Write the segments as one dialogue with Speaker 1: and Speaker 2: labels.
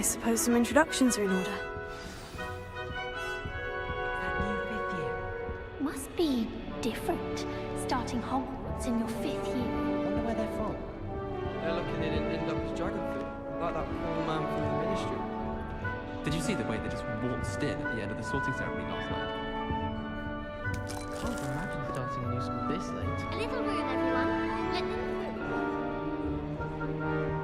Speaker 1: suppose some introductions are in order.
Speaker 2: That new fifth year.
Speaker 3: Must be different, starting Hogwarts in your 5th year.
Speaker 2: Wonder where they're from.
Speaker 4: They're lucky they didn't end up as dragon food, like that poor man from the ministry.
Speaker 5: Did you see the way they just waltzed in at the end of the sorting ceremony last night?
Speaker 2: Can't imagine starting a new school this late.
Speaker 3: A little room, everyone. Let them through.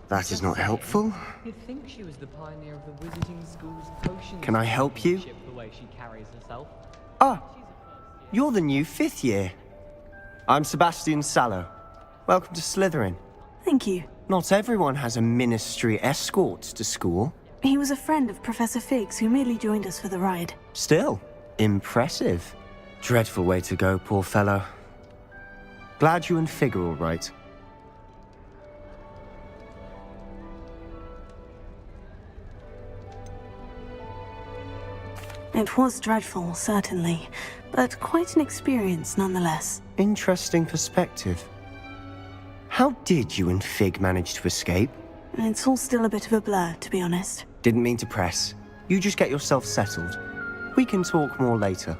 Speaker 6: That is not helpful.
Speaker 7: You'd think she was the pioneer of the wizarding school's potion.
Speaker 6: Can I help you?
Speaker 7: The way she carries herself.
Speaker 6: Ah, you're the new 5th year. I'm Sebastian Sallow. Welcome to Slytherin.
Speaker 1: Thank you.
Speaker 6: Not everyone has a ministry escort to school.
Speaker 1: He was a friend of Professor Figgs who merely joined us for the ride.
Speaker 6: Still, impressive. Dreadful way to go, poor fellow. Glad you and Fig are all right.
Speaker 1: It was dreadful, certainly, but quite an experience nonetheless.
Speaker 6: Interesting perspective. How did you and Fig manage to escape?
Speaker 1: It's all still a bit of a blur, to be honest.
Speaker 6: Didn't mean to press. You just get yourself settled. We can talk more later.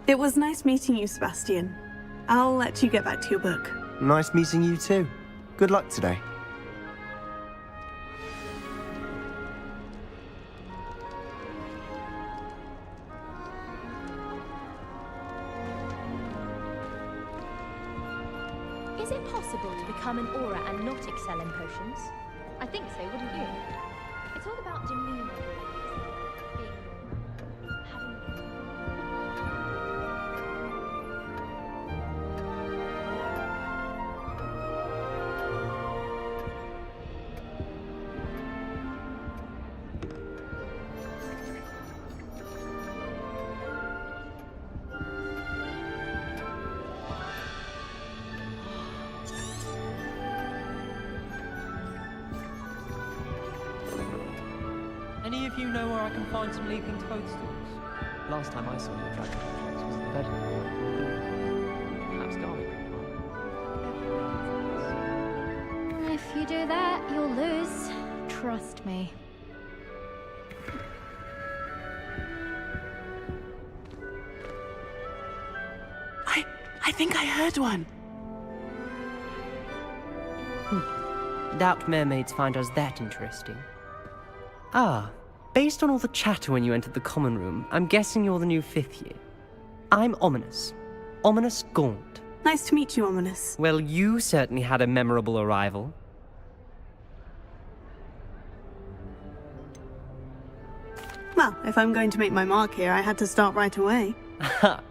Speaker 1: It was nice meeting you, Sebastian. I'll let you get back to your book.
Speaker 6: Nice meeting you too. Good luck today.
Speaker 8: Is it possible to become an aura and not excel in potions? I think so, wouldn't you? It's all about demeanor. Being an aura, having...
Speaker 7: Any of you know where I can find some leaping toadstools? Last time I saw the dragon was in the bedroom. Perhaps garlic.
Speaker 8: If you do that, you'll lose. Trust me.
Speaker 1: I think I heard one.
Speaker 9: Doubt mermaids find us that interesting. Ah, based on all the chatter when you entered the common room, I'm guessing you're the new 5th year. I'm Ominous. Ominous Gaunt.
Speaker 1: Nice to meet you, Ominous.
Speaker 9: Well, you certainly had a memorable arrival.
Speaker 1: Well, if I'm going to make my mark here, I had to start right away.
Speaker 9: Ha!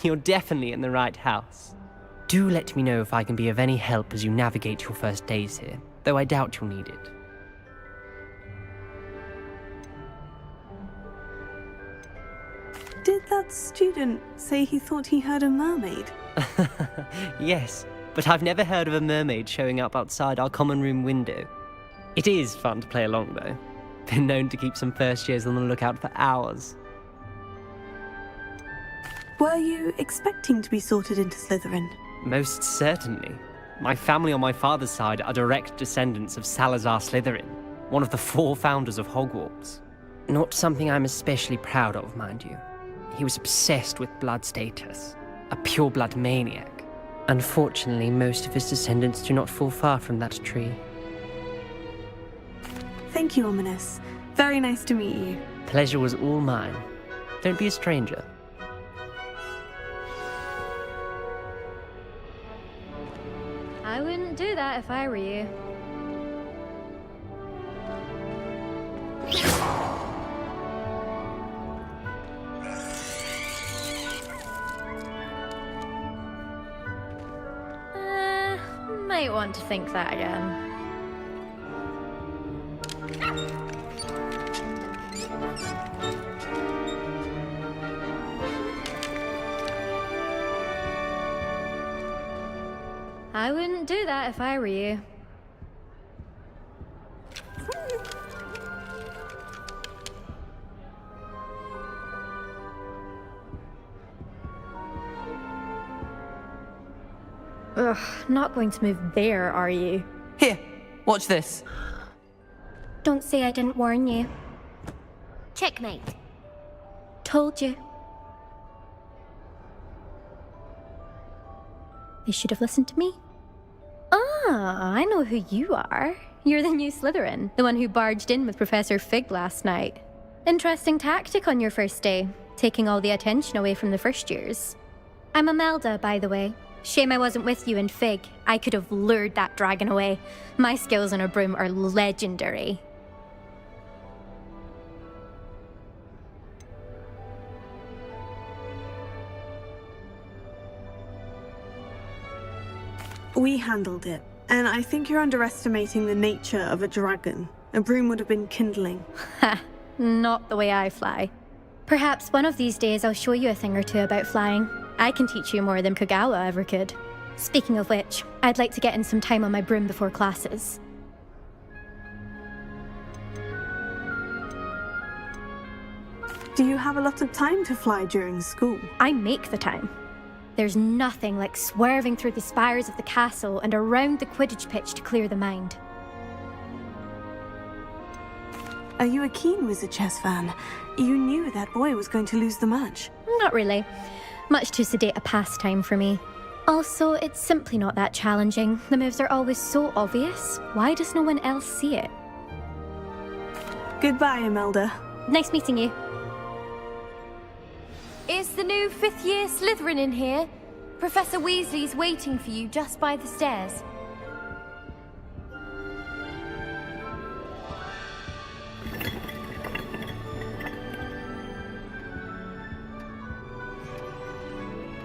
Speaker 9: You're definitely in the right house. Do let me know if I can be of any help as you navigate your first days here, though I doubt you'll need it.
Speaker 1: Did that student say he thought he heard a mermaid?
Speaker 9: Yes, but I've never heard of a mermaid showing up outside our common room window. It is fun to play along, though. Been known to keep some first years on the lookout for hours.
Speaker 1: Were you expecting to be sorted into Slytherin?
Speaker 9: Most certainly. My family on my father's side are direct descendants of Salazar Slytherin, one of the 4 founders of Hogwarts. Not something I'm especially proud of, mind you. He was obsessed with blood status, a pure-blood maniac. Unfortunately, most of his descendants do not fall far from that tree.
Speaker 1: Thank you, Ominous. Very nice to meet you.
Speaker 9: Pleasure was all mine. Don't be a stranger.
Speaker 8: I wouldn't do that if I were you. might want to think that again. I wouldn't do that if I were you. Ugh, not going to move there, are you?
Speaker 2: Here, watch this.
Speaker 3: Don't say I didn't warn you. Checkmate. Told you. They should have listened to me.
Speaker 8: Ah, I know who you are. You're the new Slytherin, the one who barged in with Professor Fig last night. Interesting tactic on your first day, taking all the attention away from the first years.
Speaker 3: I'm Imelda, by the way. Shame I wasn't with you in Fig. I could have lured that dragon away.
Speaker 8: My skills on a broom are legendary.
Speaker 1: We handled it, and I think you're underestimating the nature of a dragon. A broom would have been kindling.
Speaker 8: Ha, not the way I fly.
Speaker 3: Perhaps one of these days I'll show you a thing or two about flying.
Speaker 8: I can teach you more than Kagawa ever could.
Speaker 3: Speaking of which, I'd like to get in some time on my broom before classes.
Speaker 1: Do you have a lot of time to fly during school?
Speaker 8: I make the time.
Speaker 3: There's nothing like swerving through the spires of the castle and around the Quidditch pitch to clear the mind.
Speaker 1: Are you a keen Wizard Chess fan? You knew that boy was going to lose the match.
Speaker 3: Not really. Much too sedate a pastime for me. Also, it's simply not that challenging. The moves are always so obvious. Why does no one else see it?
Speaker 1: Goodbye, Imelda.
Speaker 3: Nice meeting you.
Speaker 10: Is the new 5th year Slytherin in here? Professor Weasley's waiting for you just by the stairs.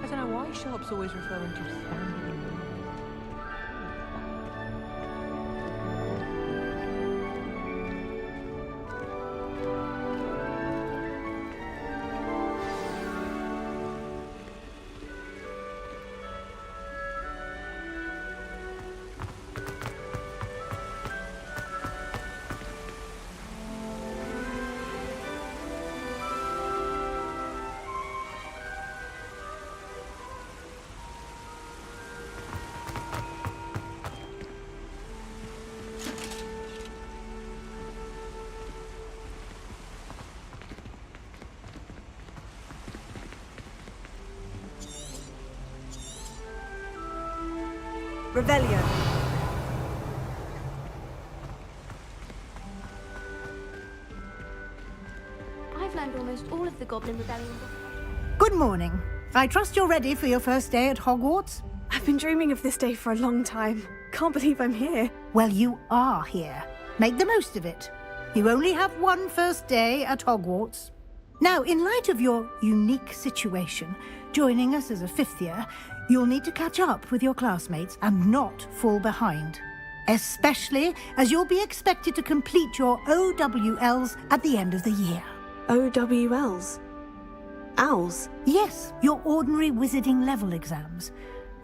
Speaker 2: I don't know why Sharp's always referring to standing in the
Speaker 1: Revelio.
Speaker 10: I've learned almost all of the Goblin Rebellion books.
Speaker 11: Good morning. I trust you're ready for your first day at Hogwarts?
Speaker 1: I've been dreaming of this day for a long time. Can't believe I'm here.
Speaker 11: Well, you are here. Make the most of it. You only have one first day at Hogwarts. Now, in light of your unique situation, joining us as a 5th year, you'll need to catch up with your classmates and not fall behind. Especially as you'll be expected to complete your OWLs at the end of the year.
Speaker 1: OWLs? Owls?
Speaker 11: Yes, your ordinary wizarding level exams.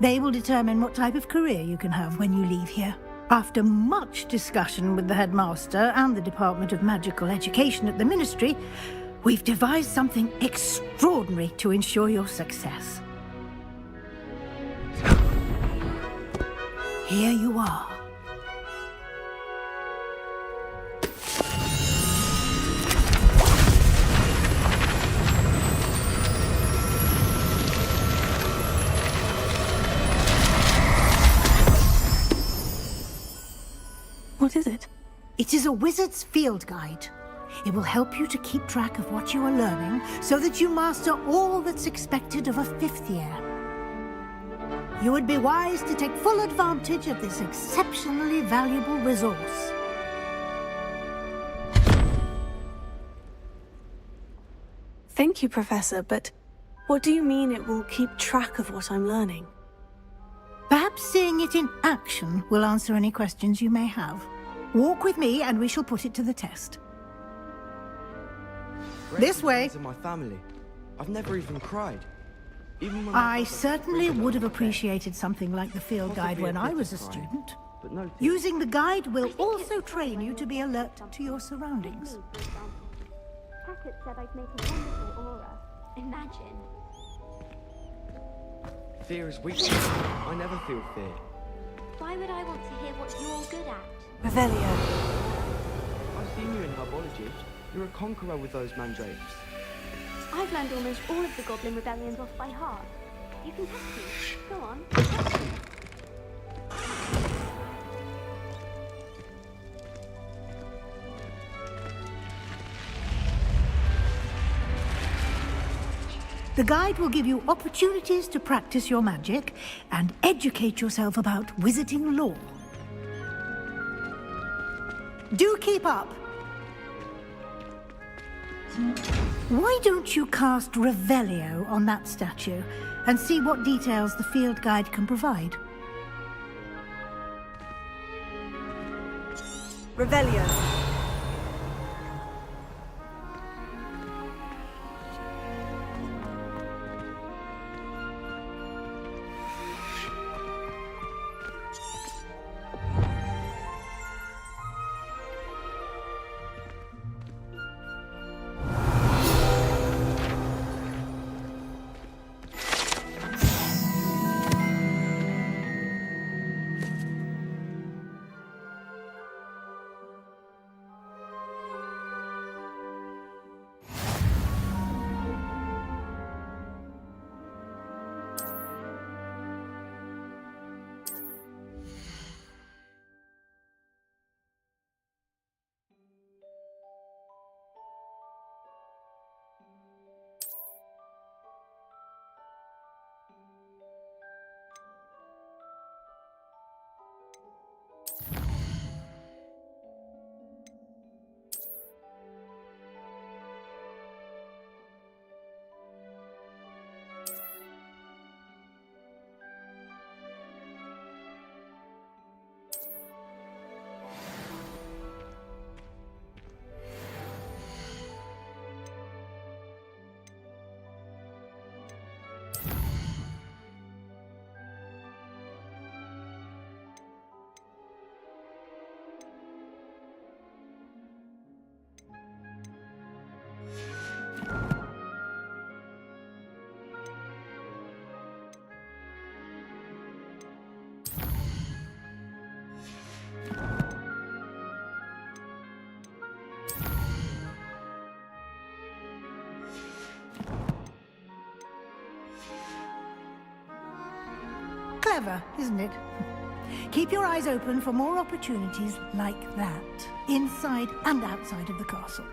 Speaker 11: They will determine what type of career you can have when you leave here. After much discussion with the headmaster and the Department of Magical Education at the Ministry, we've devised something extraordinary to ensure your success. Here you are.
Speaker 1: What is it?
Speaker 11: It is a wizard's field guide. It will help you to keep track of what you are learning so that you master all that's expected of a 5th year. You would be wise to take full advantage of this exceptionally valuable resource.
Speaker 1: Thank you, Professor, but what do you mean it will keep track of what I'm learning?
Speaker 11: Perhaps seeing it in action will answer any questions you may have. Walk with me and we shall put it to the test. This way.
Speaker 4: In my family. I've never even cried. Even when
Speaker 11: I certainly would have appreciated something like the field guide when I was a student. Using the guide will also train you to be alert to your surroundings.
Speaker 8: Hackett said I'd make a wonderful aura. Imagine.
Speaker 4: Fear is weakness. I never feel fear.
Speaker 8: Why would I want to hear what you're good at?
Speaker 1: Revelio.
Speaker 4: I've seen you in herbology. You're a conqueror with those mandrakes.
Speaker 8: I've learned almost all of the Goblin rebellions off by heart. You can test me. Go on, test me.
Speaker 11: The guide will give you opportunities to practice your magic and educate yourself about wizarding lore. Do keep up! Why don't you cast Revelio on that statue and see what details the field guide can provide?
Speaker 1: Revelio.
Speaker 11: Clever, isn't it? Keep your eyes open for more opportunities like that, inside and outside of the castle.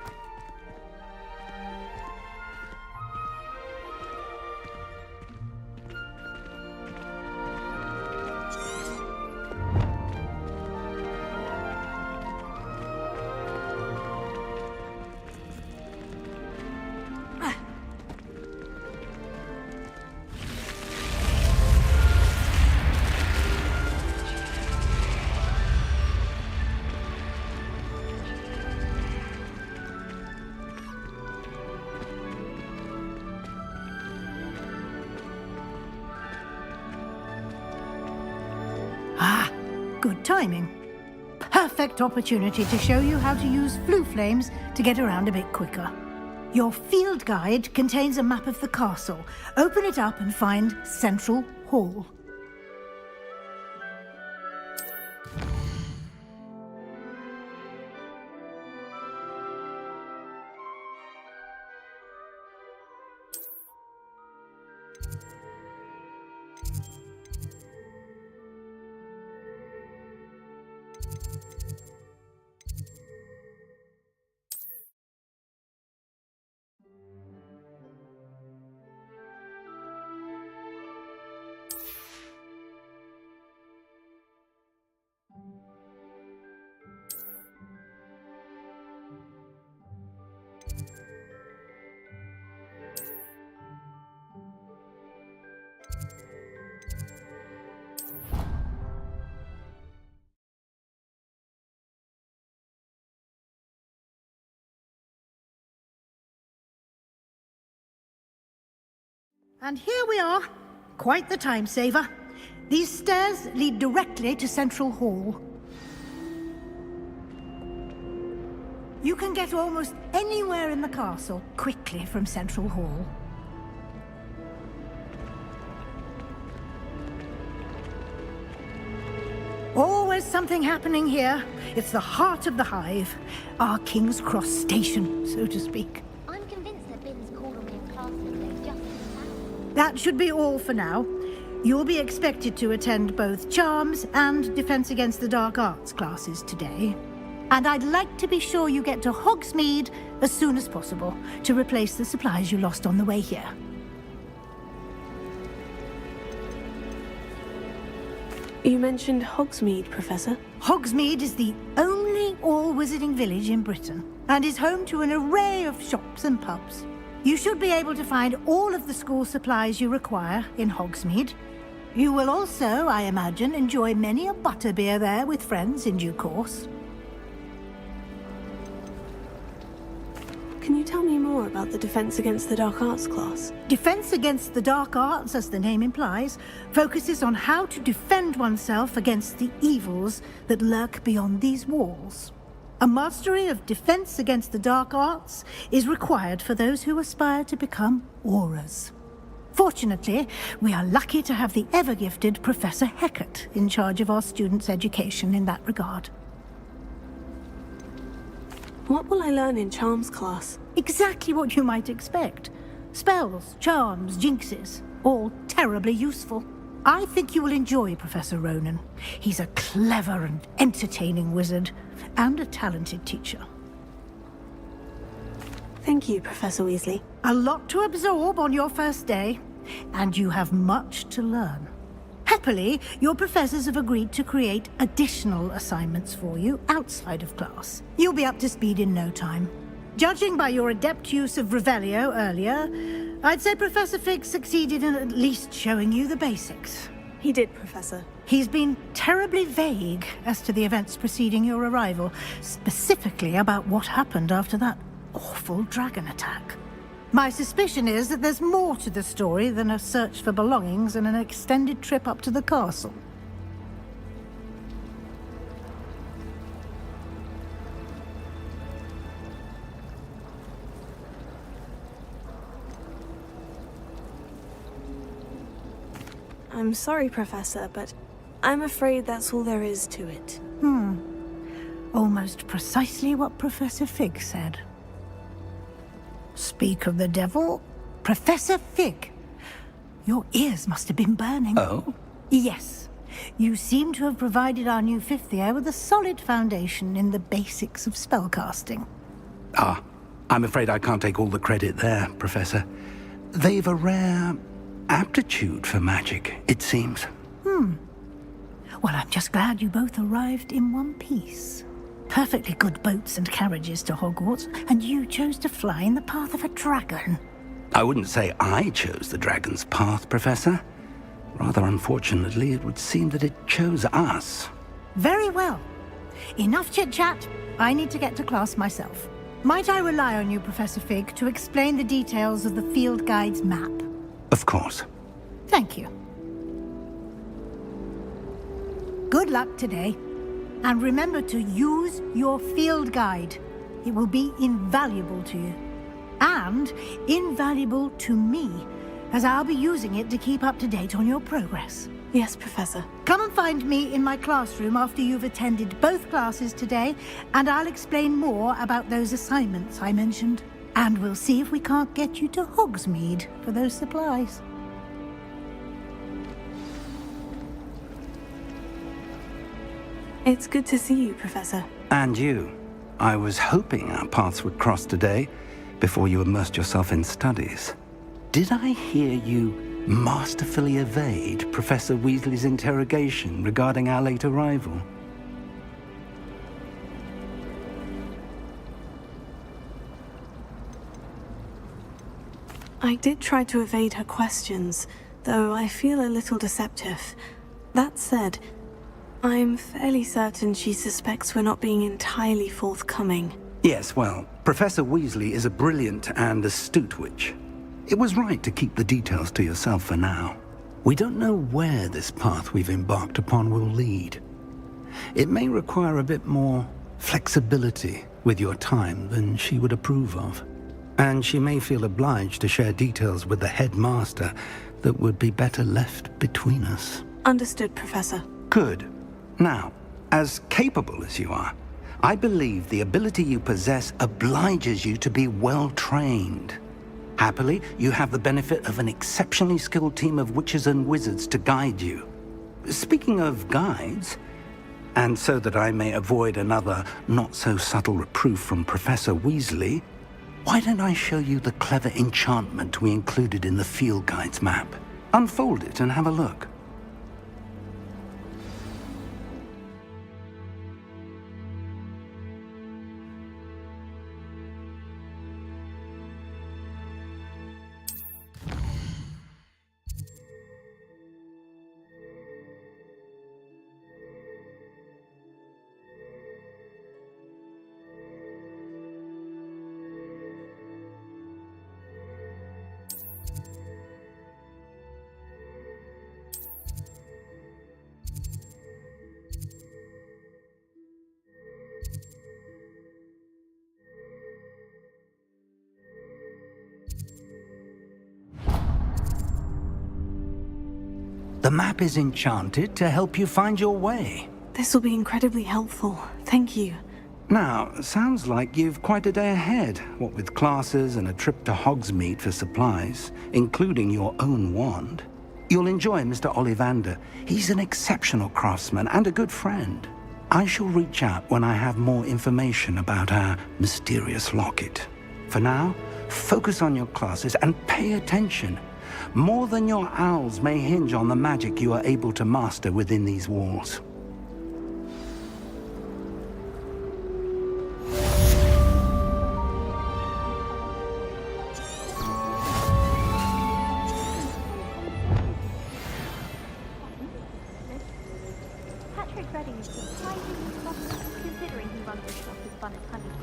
Speaker 11: Good timing. Perfect opportunity to show you how to use flue flames to get around a bit quicker. Your field guide contains a map of the castle. Open it up and find Central Hall. And here we are. Quite the time saver. These stairs lead directly to Central Hall. You can get almost anywhere in the castle quickly from Central Hall. Always something happening here. It's the heart of the hive. Our King's Cross station, so to speak.
Speaker 8: I'm convinced that Bin's called on me in class today just for
Speaker 11: That should be all for now. You'll be expected to attend both Charms and Defense Against the Dark Arts classes today. And I'd like to be sure you get to Hogsmeade as soon as possible to replace the supplies you lost on the way here.
Speaker 1: You mentioned Hogsmeade, Professor.
Speaker 11: Hogsmeade is the only all-wizarding village in Britain and is home to an array of shops and pubs. You should be able to find all of the school supplies you require in Hogsmeade. You will also, I imagine, enjoy many a butterbeer there with friends in due course.
Speaker 1: Can you tell me more about the Defense Against the Dark Arts class?
Speaker 11: Defense Against the Dark Arts, as the name implies, focuses on how to defend oneself against the evils that lurk beyond these walls. A mastery of Defense Against the Dark Arts is required for those who aspire to become auras. Fortunately, we are lucky to have the ever-gifted Professor Hecat in charge of our students' education in that regard.
Speaker 1: What will I learn in Charms class?
Speaker 11: Exactly what you might expect. Spells, charms, jinxes, all terribly useful. I think you will enjoy Professor Ronan. He's a clever and entertaining wizard, and a talented teacher.
Speaker 1: Thank you, Professor Weasley.
Speaker 11: A lot to absorb on your first day, and you have much to learn. Happily, your professors have agreed to create additional assignments for you outside of class. You'll be up to speed in no time. Judging by your adept use of Revelio earlier, I'd say Professor Fig succeeded in at least showing you the basics.
Speaker 1: He did, Professor.
Speaker 11: He's been terribly vague as to the events preceding your arrival, specifically about what happened after that awful dragon attack. My suspicion is that there's more to the story than a search for belongings and an extended trip up to the castle.
Speaker 1: I'm sorry, Professor, but I'm afraid that's all there is to it.
Speaker 11: Almost precisely what Professor Fig said. Speak of the devil, Professor Fig. Your ears must have been burning.
Speaker 12: Oh?
Speaker 11: Yes. You seem to have provided our new fifth year with a solid foundation in the basics of spellcasting.
Speaker 12: Ah, I'm afraid I can't take all the credit there, Professor. They've a rare aptitude for magic, it seems.
Speaker 11: Well, I'm just glad you both arrived in one piece. Perfectly good boats and carriages to Hogwarts, and you chose to fly in the path of a dragon.
Speaker 12: I wouldn't say I chose the dragon's path, Professor. Rather unfortunately, it would seem that it chose us.
Speaker 11: Very well. Enough chit-chat. I need to get to class myself. Might I rely on you, Professor Fig, to explain the details of the field guide's map?
Speaker 12: Of course.
Speaker 11: Thank you. Good luck today. And remember to use your field guide. It will be invaluable to you. And invaluable to me, as I'll be using it to keep up to date on your progress.
Speaker 1: Yes, Professor.
Speaker 11: Come and find me in my classroom after you've attended both classes today, and I'll explain more about those assignments I mentioned. And we'll see if we can't get you to Hogsmeade for those supplies.
Speaker 1: It's good to see you, Professor.
Speaker 12: And you. I was hoping our paths would cross today, before you immersed yourself in studies. Did I hear you masterfully evade Professor Weasley's interrogation regarding our late arrival?
Speaker 1: I did try to evade her questions, though I feel a little deceptive. That said, I'm fairly certain she suspects we're not being entirely forthcoming.
Speaker 12: Yes, well, Professor Weasley is a brilliant and astute witch. It was right to keep the details to yourself for now. We don't know where this path we've embarked upon will lead. It may require a bit more flexibility with your time than she would approve of. And she may feel obliged to share details with the headmaster that would be better left between us.
Speaker 1: Understood, Professor.
Speaker 12: Good. Now, as capable as you are, I believe the ability you possess obliges you to be well trained. Happily, you have the benefit of an exceptionally skilled team of witches and wizards to guide you. Speaking of guides, and so that I may avoid another not-so-subtle reproof from Professor Weasley, why don't I show you the clever enchantment we included in the field guide's map? Unfold it and have a look. The map is enchanted to help you find your way.
Speaker 1: This will be incredibly helpful. Thank you.
Speaker 12: Now, sounds like you've quite a day ahead, what with classes and a trip to Hogsmeade for supplies, including your own wand. You'll enjoy Mr. Ollivander. He's an exceptional craftsman and a good friend. I shall reach out when I have more information about our mysterious locket. For now, focus on your classes and pay attention. More than your owls may hinge on the magic you are able to master within these walls.
Speaker 8: Patrick Redding is surprisingly thoughtful, considering he runs a shop as fun as honeydew.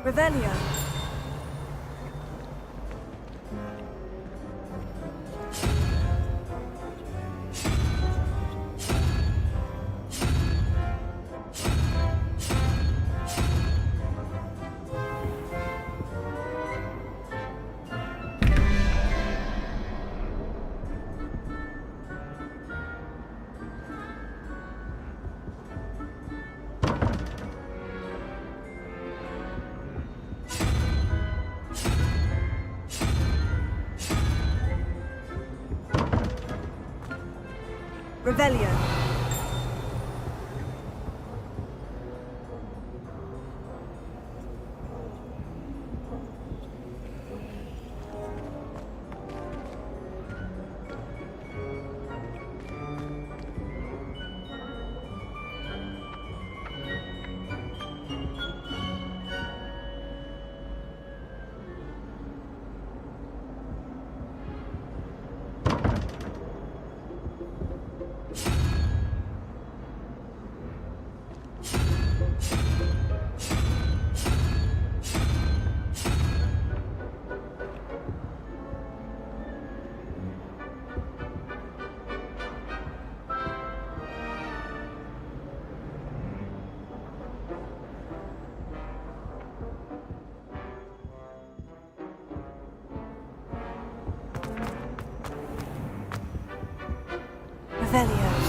Speaker 1: Revelio. Revelio.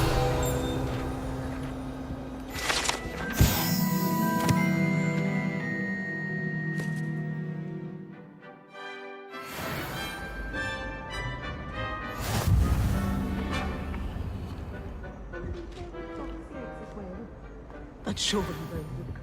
Speaker 1: Revelio.
Speaker 2: But surely those with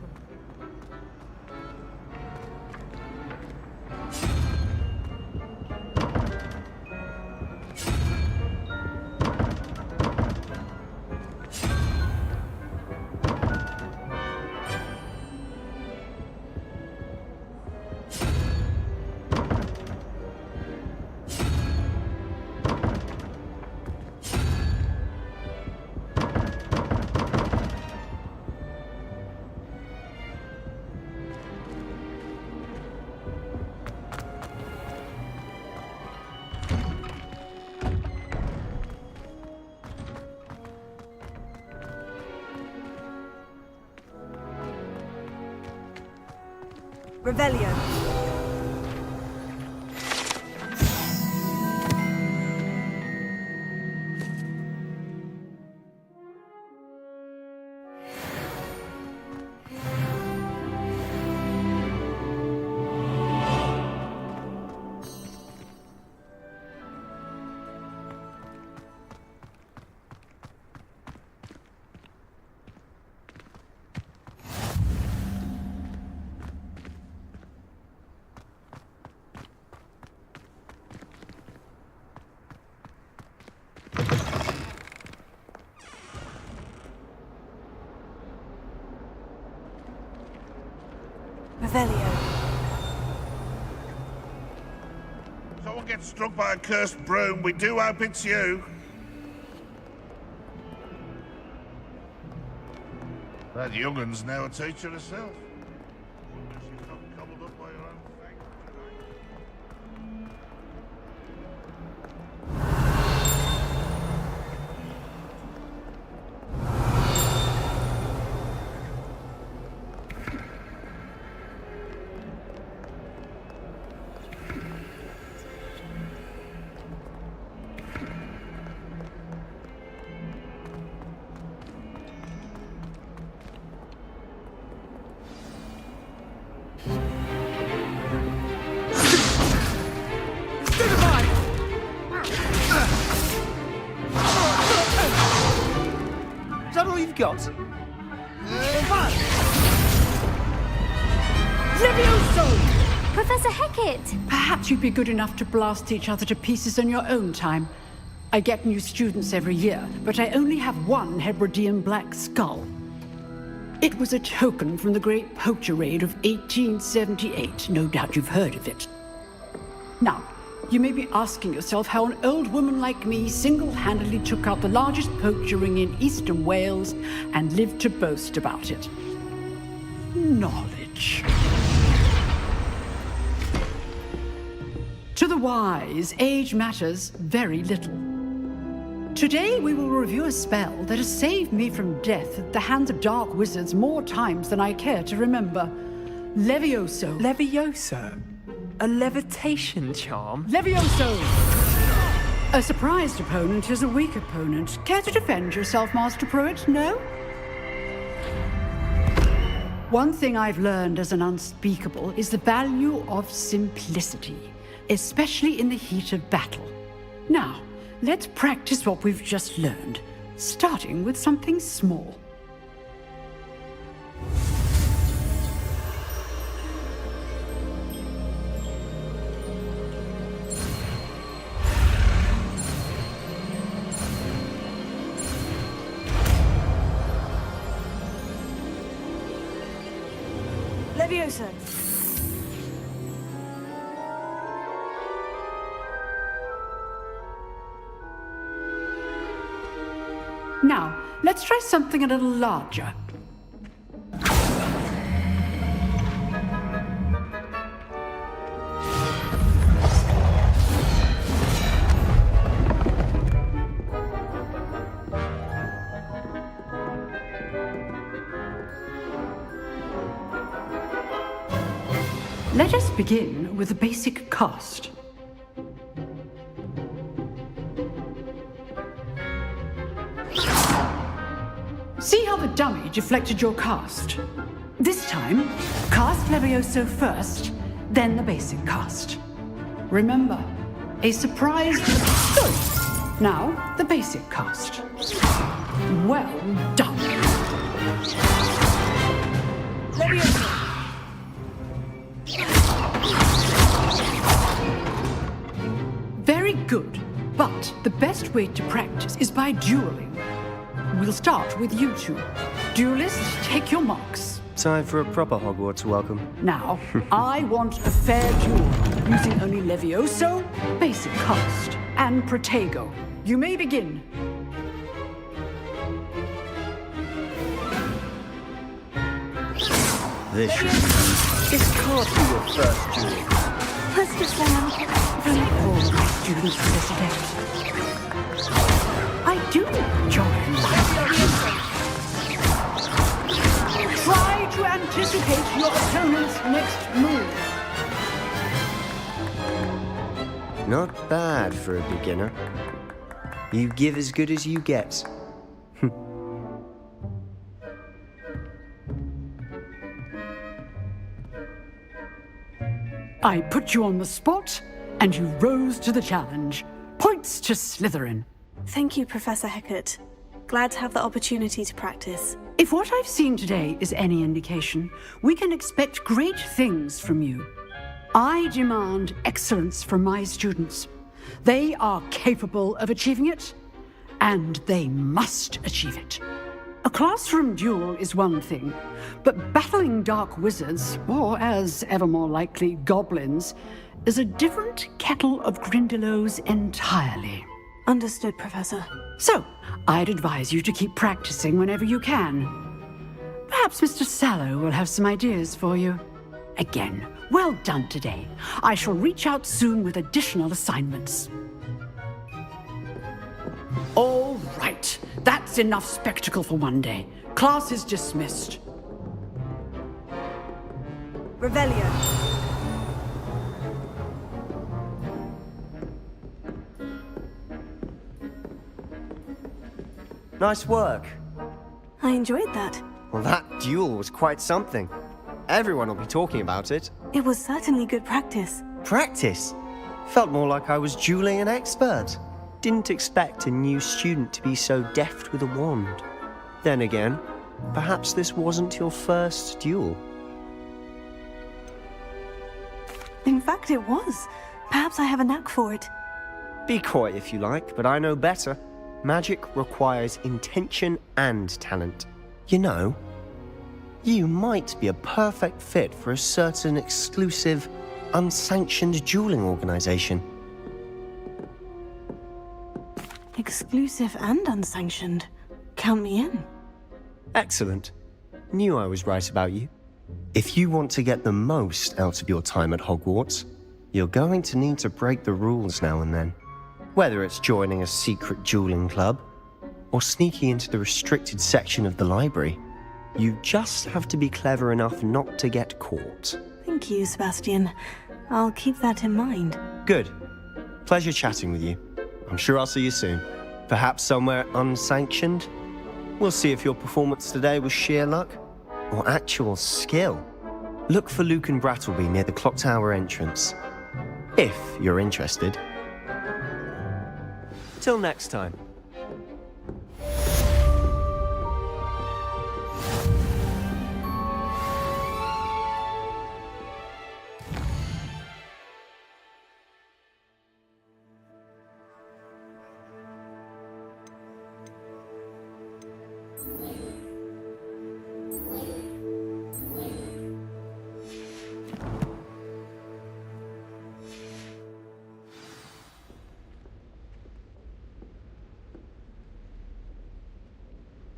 Speaker 13: Revelio.
Speaker 14: Someone gets struck by a cursed broom, we do hope it's you. That young'un's now a teacher herself. Wonder she's not cobbled up by her own thing.
Speaker 7: Is that all you've got?
Speaker 15: Levioso!
Speaker 10: Professor Hecat!
Speaker 15: Perhaps you'd be good enough to blast each other to pieces in your own time. I get new students every year, but I only have one Hebridean black skull. It was a token from the Great Poacher Raid of 1878. No doubt you've heard of it. Now, you may be asking yourself how an old woman like me single-handedly took out the largest poacher ring in eastern Wales and lived to boast about it. Knowledge. To the wise, age matters very little. Today we will review a spell that has saved me from death at the hands of dark wizards more times than I care to remember. Levioso.
Speaker 7: Levioso? A levitation charm?
Speaker 15: Levioso! A surprised opponent is a weak opponent. Care to defend yourself, Master Pruitt? No? One thing I've learned as an unspeakable is the value of simplicity, especially in the heat of battle. Now, let's practice what we've just learned, starting with something small.
Speaker 13: Levioso.
Speaker 15: Now, let's try something a little larger. Let us begin with the basic cast. See how the dummy deflected your cast? This time, cast Levioso first, then the basic cast. Remember, a surprise... Good. Now, the basic cast. Well done.
Speaker 13: Levioso.
Speaker 15: Very good, but the best way to practice is by dueling. We'll start with you two. Duelists, take your marks.
Speaker 6: Time for a proper Hogwarts welcome.
Speaker 15: Now, I want a fair duel, using only Levioso, basic cast, and Protego. You may begin.
Speaker 6: This can't be your first duel.
Speaker 1: Let's just
Speaker 15: Thank all my students for this event. I do enjoy life. Try to anticipate your opponent's next move.
Speaker 6: Not bad for a beginner. You give as good as you get.
Speaker 15: I put you on the spot, and you rose to the challenge. Points to Slytherin.
Speaker 1: Thank you, Professor Hecat. Glad to have the opportunity to practice.
Speaker 15: If what I've seen today is any indication, we can expect great things from you. I demand excellence from my students. They are capable of achieving it, and they must achieve it. A classroom duel is one thing, but battling dark wizards, or as ever more likely, goblins, is a different kettle of Grindylows entirely.
Speaker 1: Understood, Professor.
Speaker 15: So, I'd advise you to keep practicing whenever you can. Perhaps Mr. Sallow will have some ideas for you. Again, well done today. I shall reach out soon with additional assignments. All right, that's enough spectacle for one day. Class is dismissed.
Speaker 13: Revelio.
Speaker 6: Nice work.
Speaker 1: I enjoyed that.
Speaker 6: Well, that duel was quite something. Everyone will be talking about it.
Speaker 1: It was certainly good practice.
Speaker 6: Practice? Felt more like I was dueling an expert. Didn't expect a new student to be so deft with a wand. Then again, perhaps this wasn't your first duel.
Speaker 1: In fact, it was. Perhaps I have a knack for it.
Speaker 6: Be coy if you like, but I know better. Magic requires intention and talent. You know, you might be a perfect fit for a certain exclusive, unsanctioned dueling organization.
Speaker 1: Exclusive and unsanctioned. Count me in.
Speaker 6: Excellent. Knew I was right about you. If you want to get the most out of your time at Hogwarts, you're going to need to break the rules now and then. Whether it's joining a secret dueling club, or sneaking into the restricted section of the library, you just have to be clever enough not to get caught.
Speaker 1: Thank you, Sebastian. I'll keep that in mind.
Speaker 6: Good. Pleasure chatting with you. I'm sure I'll see you soon. Perhaps somewhere unsanctioned? We'll see if your performance today was sheer luck or actual skill. Look for Luke and Brattleby near the clock tower entrance. If you're interested. Till next time.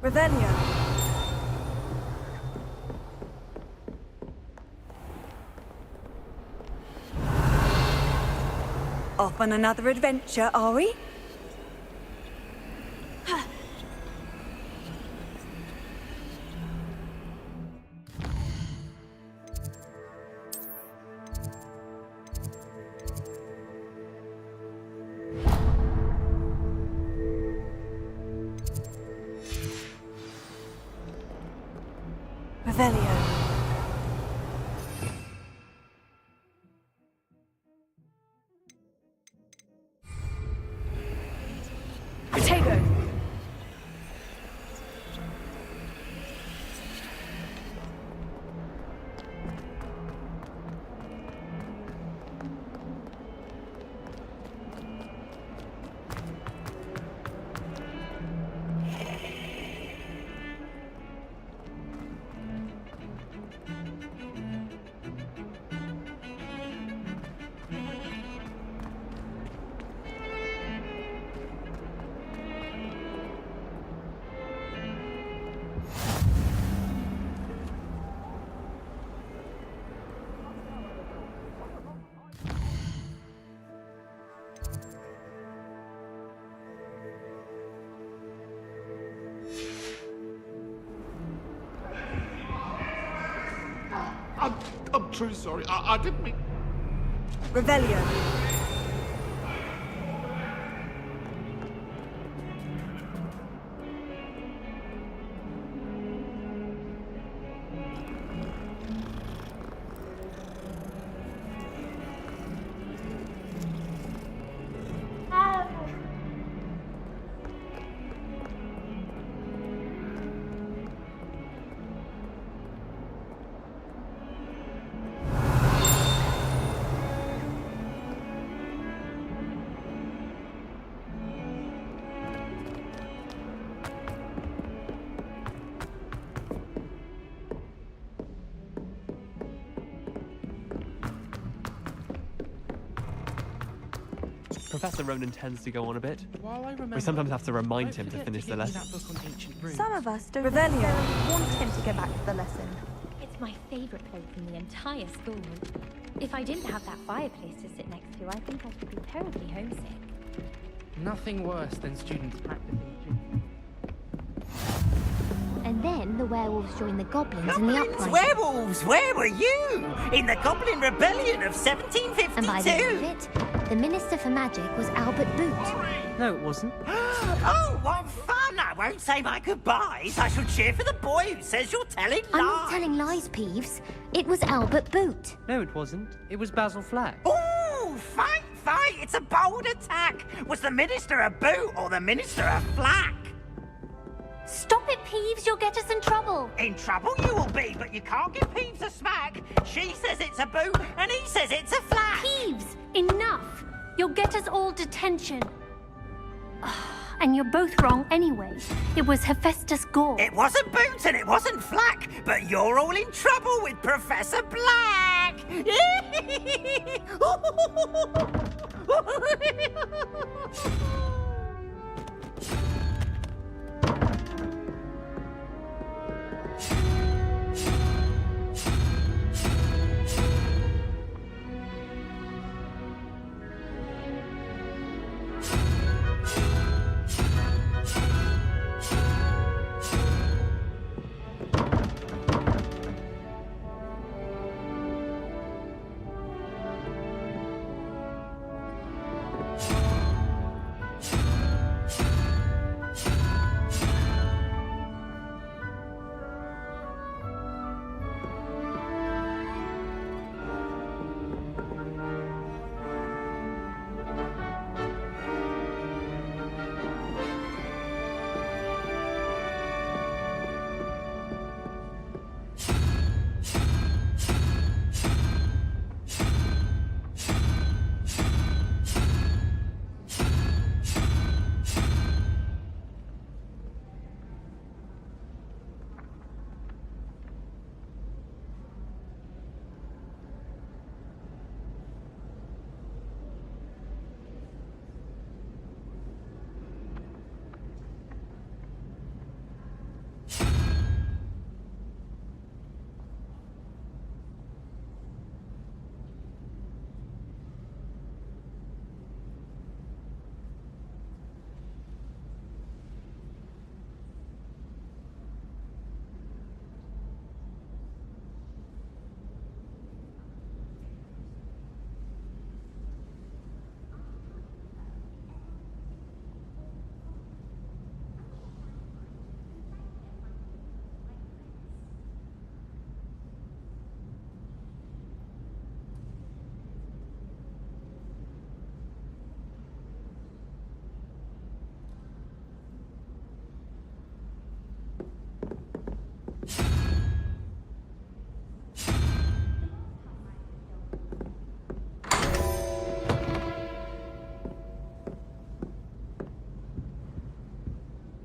Speaker 13: Revelio. Off on another adventure, are we? Revelio.
Speaker 14: I'm truly sorry. I didn't mean...
Speaker 13: Revelio.
Speaker 5: Professor Ronan tends to go on a bit.
Speaker 2: While I remember,
Speaker 5: We sometimes have to remind him
Speaker 2: don't
Speaker 5: to
Speaker 2: forget
Speaker 5: finish the
Speaker 2: give me
Speaker 5: lesson.
Speaker 2: that book on ancient runes.
Speaker 10: Some of us don't
Speaker 13: Revelio.
Speaker 10: necessarily want him to go back to the lesson.
Speaker 8: It's my favourite place in the entire school. If I didn't have that fireplace to sit next to, I think I should be terribly homesick.
Speaker 2: Nothing worse than students practicing duty.
Speaker 8: And then the werewolves joined the goblins in the uprising.
Speaker 16: Werewolves! Where were you? In the Goblin Rebellion of 1752?
Speaker 8: And by the end of it, the Minister for Magic was Albert Boot.
Speaker 9: No, it wasn't.
Speaker 16: Oh, what fun! I won't say my goodbyes. I shall cheer for the boy who says you're telling lies.
Speaker 8: I'm not telling lies, Peeves. It was Albert Boot.
Speaker 9: No, it wasn't. It was Basil Flack.
Speaker 16: Ooh, fight, fight! It's a bold attack. Was the Minister a boot or the Minister a flack?
Speaker 8: Stop it, Peeves. You'll get us in trouble.
Speaker 16: In trouble you will be, but you can't give Peeves a smack. She says it's a boot, and he says it's a flack.
Speaker 8: Peeves, enough. You'll get us all detention. And you're both wrong anyway. It was Hephaestus Gore.
Speaker 16: It wasn't boot and it wasn't flack, but you're all in trouble with Professor Black.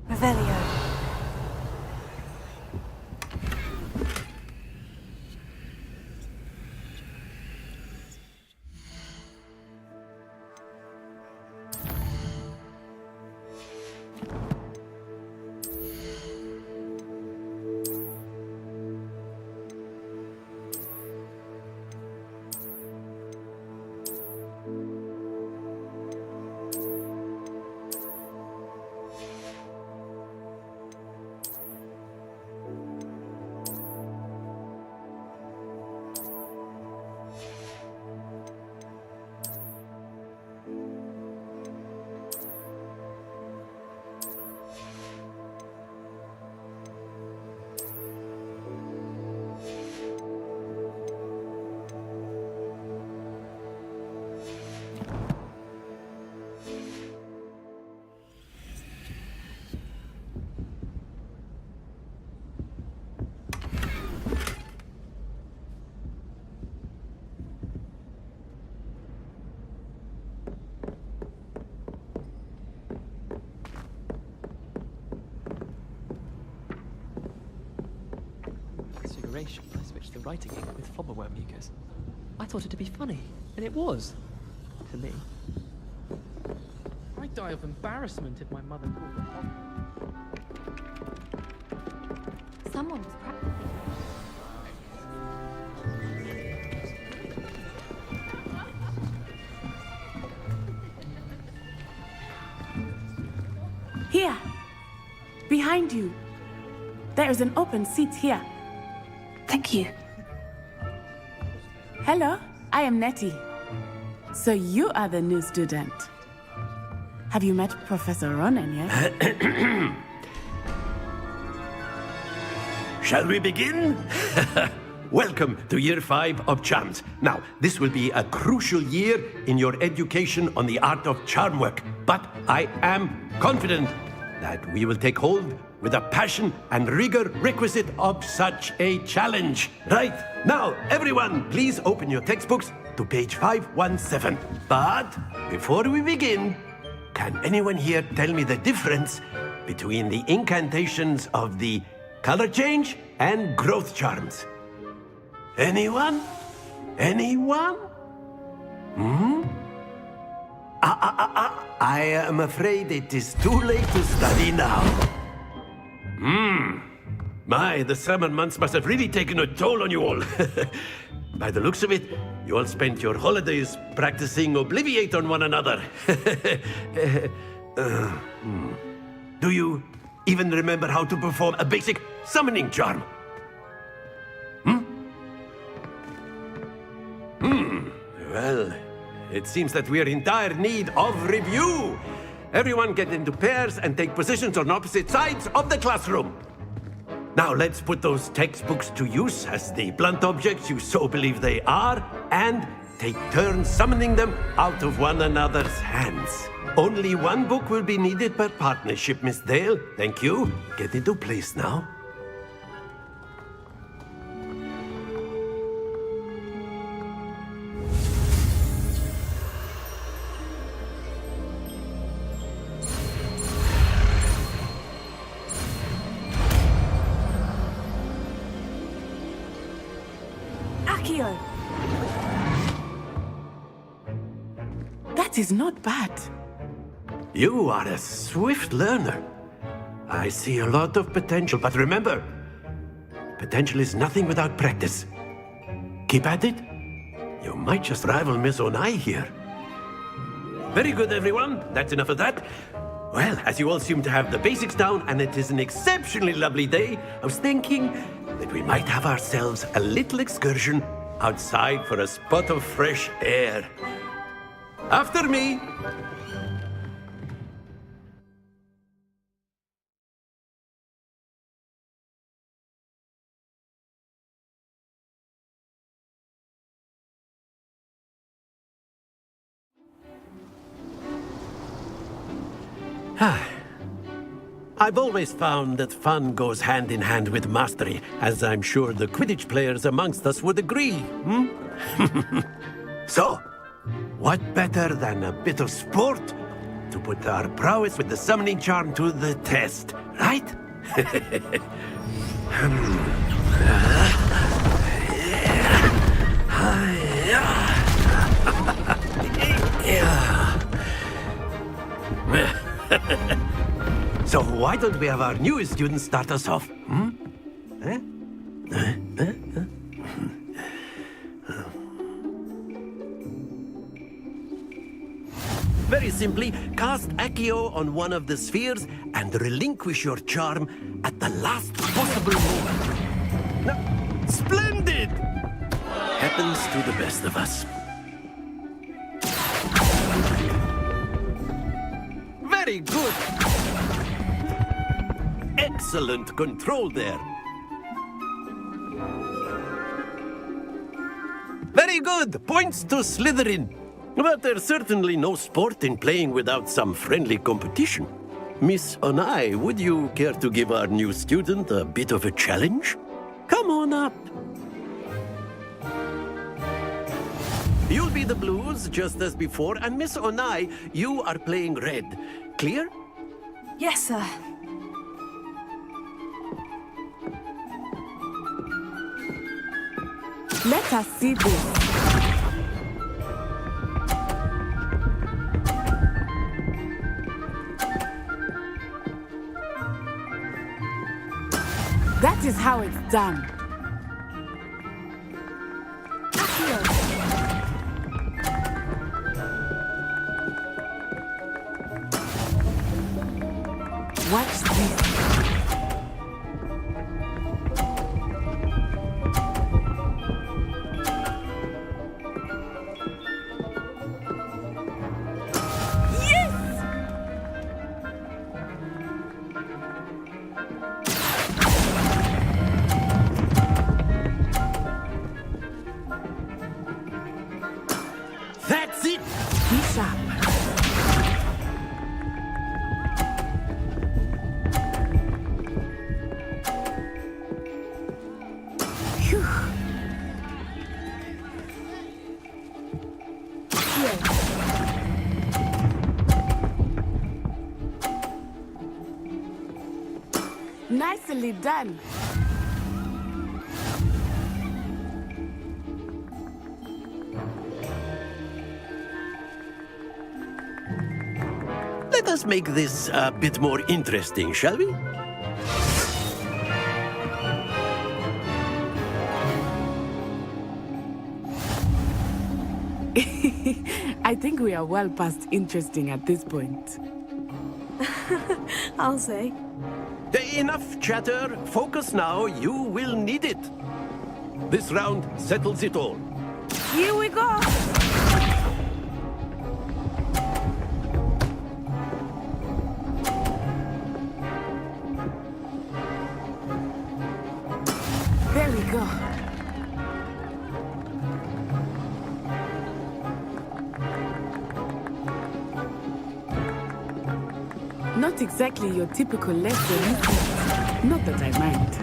Speaker 1: Revelio.
Speaker 7: inspiration, I switched to writing ink with flobberworm mucus. I thought it to be funny, and it was. To me. I'd die of embarrassment if my mother called me.
Speaker 8: Someone was practicing.
Speaker 17: Here! Behind you! There is an open seat here.
Speaker 1: Thank you.
Speaker 17: Hello, I am Nettie. So you are the new student. Have you met Professor Ronan yet?
Speaker 18: Shall we begin? Welcome to Year 5 of Charms. Now, this will be a crucial year in your education on the art of charm work, but I am confident that we will take hold with the passion and rigor requisite of such a challenge. Right, now, everyone, please open your textbooks to page 517. But before we begin, can anyone here tell me the difference between the incantations of the color change and growth charms? Anyone? Anyone? I am afraid it is too late to study now. My, the summer months must have really taken a toll on you all. By the looks of it, you all spent your holidays practicing Obliviate on one another. Do you even remember how to perform a basic summoning charm? Well, it seems that we are in dire need of review. Everyone get into pairs and take positions on opposite sides of the classroom. Now let's put those textbooks to use as the blunt objects you so believe they are, and take turns summoning them out of one another's hands. Only one book will be needed per partnership, Miss Dale. Thank you. Get into place now.
Speaker 17: That is not bad.
Speaker 18: You are a swift learner. I see a lot of potential, but remember, potential is nothing without practice. Keep at it. You might just rival Miss Onai here. Very good, everyone. That's enough of that. Well, as you all seem to have the basics down, and it is an exceptionally lovely day, I was thinking that we might have ourselves a little excursion outside for a spot of fresh air. After me. I've always found that fun goes hand in hand with mastery, as I'm sure the Quidditch players amongst us would agree. So, what better than a bit of sport to put our prowess with the summoning charm to the test, right? So why don't we have our newest student start us off? Very simply, cast Accio on one of the spheres and relinquish your charm at the last possible moment. Now, splendid! Happens to the best of us. Very good! Excellent control there. Very good! Points to Slytherin. But there's certainly no sport in playing without some friendly competition. Miss Onai, would you care to give our new student a bit of a challenge? Come on up. You'll be the blues, just as before, and Miss Onai, you are playing red. Clear?
Speaker 1: Yes, sir.
Speaker 17: Let us see this. That is how it's done. Watch this.
Speaker 18: That's it!
Speaker 17: Be sharp. Phew. Nicely done.
Speaker 18: Let us make this a bit more interesting, shall we?
Speaker 17: I think we are well past interesting at this point.
Speaker 1: I'll say.
Speaker 18: Enough chatter. Focus now. You will need it. This round settles it all.
Speaker 17: Here we go. There we go. Not exactly your typical lesson. Not that I mind.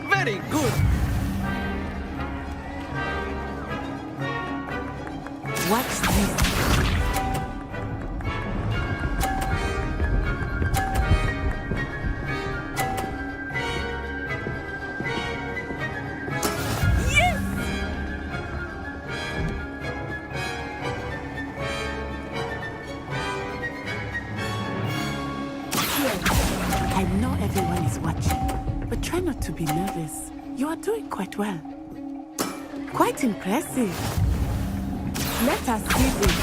Speaker 18: Very good.
Speaker 17: Watch this. I know everyone is watching, but try not to be nervous. You are doing quite well. Quite impressive. Let us see this.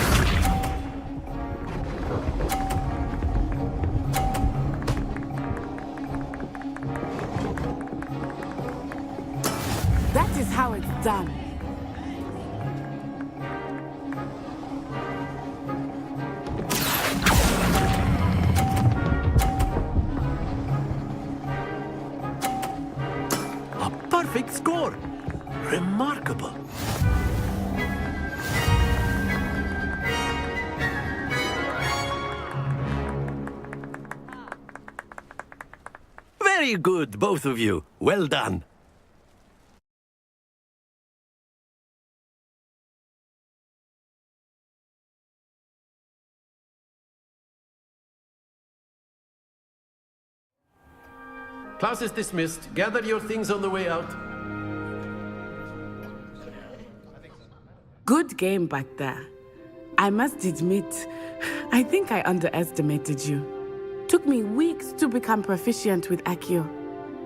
Speaker 17: That is how it's done.
Speaker 18: Perfect score. Remarkable. Very good, both of you. Well done. Class is dismissed. Gather your things on the way out.
Speaker 17: Good game back there. I must admit, I think I underestimated you. Took me weeks to become proficient with Accio.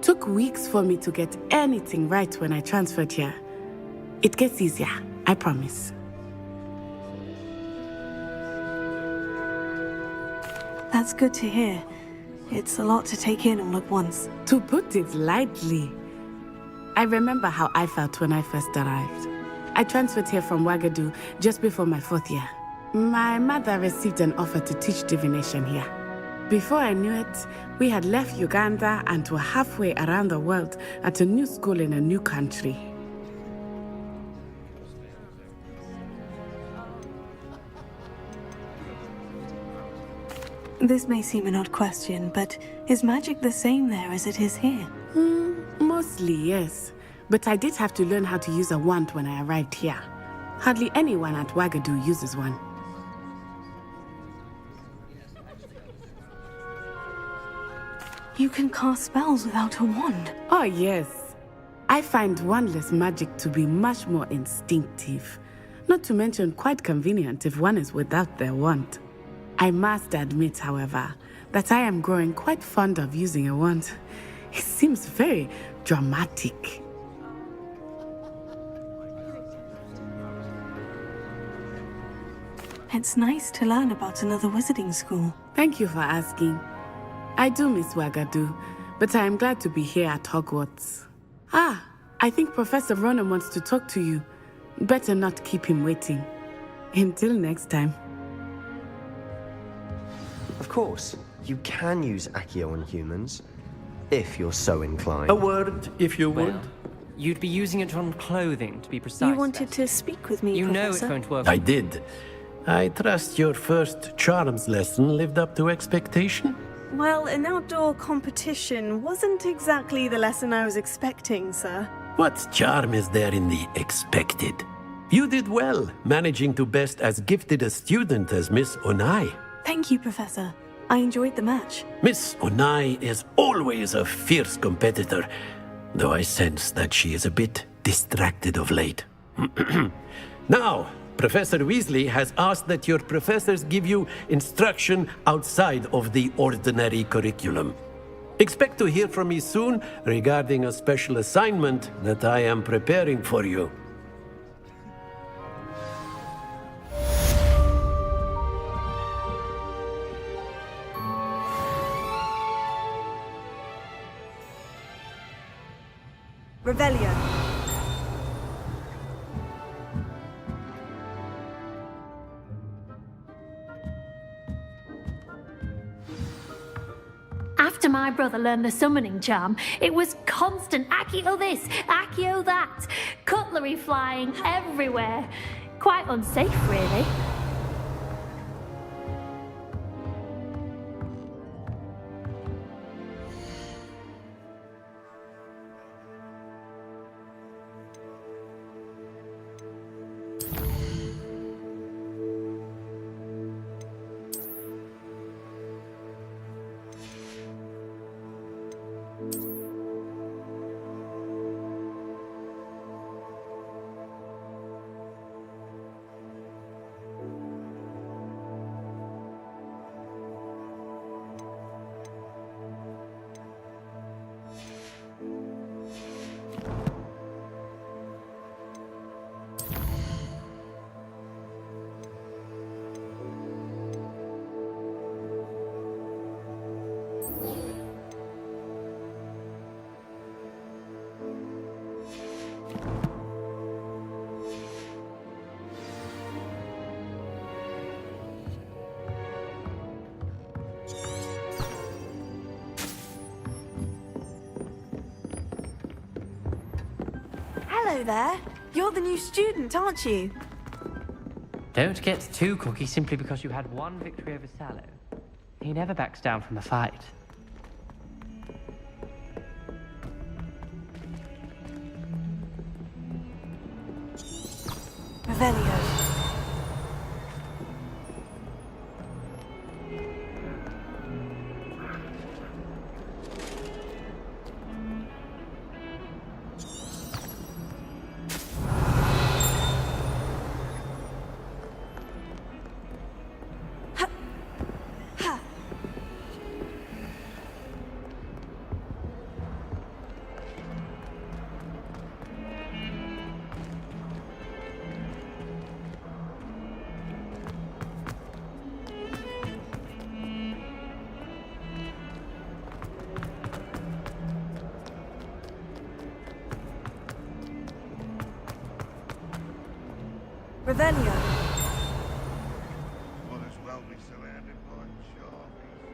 Speaker 17: Took weeks for me to get anything right when I transferred here. It gets easier, I promise.
Speaker 1: That's good to hear. It's a lot to take in all at once.
Speaker 17: To put it lightly, I remember how I felt when I first arrived. I transferred here from Ouagadougou just before my 4th year. My mother received an offer to teach divination here. Before I knew it, we had left Uganda and were halfway around the world at a new school in a new country.
Speaker 1: This may seem an odd question, but is magic the same there as it is here?
Speaker 17: Mostly, yes. But I did have to learn how to use a wand when I arrived here. Hardly anyone at Ouagadougou uses one.
Speaker 1: You can cast spells without a wand.
Speaker 17: Oh, yes. I find wandless magic to be much more instinctive. Not to mention quite convenient if one is without their wand. I must admit, however, that I am growing quite fond of using a wand. It seems very dramatic.
Speaker 1: It's nice to learn about another wizarding school.
Speaker 17: Thank you for asking. I do miss Wagadu, but I am glad to be here at Hogwarts. Ah, I think Professor Ronan wants to talk to you. Better not keep him waiting. Until next time.
Speaker 6: Of course, you can use Accio on humans, if you're so inclined.
Speaker 18: A word, if you would.
Speaker 9: Well, you'd be using it on clothing, to be precise.
Speaker 1: You wanted to speak with me,
Speaker 9: You know
Speaker 1: Professor?
Speaker 9: it won't work.
Speaker 18: I did. I trust your first charms lesson lived up to expectation?
Speaker 1: Well, an outdoor competition wasn't exactly the lesson I was expecting, sir.
Speaker 18: What charm is there in the expected? You did well, managing to best as gifted a student as Miss Onai.
Speaker 1: Thank you, Professor. I enjoyed the match.
Speaker 18: Miss Onai is always a fierce competitor, though I sense that she is a bit distracted of late. Now, Professor Weasley has asked that your professors give you instruction outside of the ordinary curriculum. Expect to hear from me soon regarding a special assignment that I am preparing for you.
Speaker 13: Revelio.
Speaker 19: After my brother learned the summoning charm, it was constant Accio this, Accio that, cutlery flying everywhere. Quite unsafe, really.
Speaker 1: Hello there. You're the new student, aren't you?
Speaker 7: Don't get too cocky simply because you had one victory over Sallow. He never backs down from a fight.
Speaker 1: Revelio. Revelio.
Speaker 14: Well, as well be surrounded by charmies.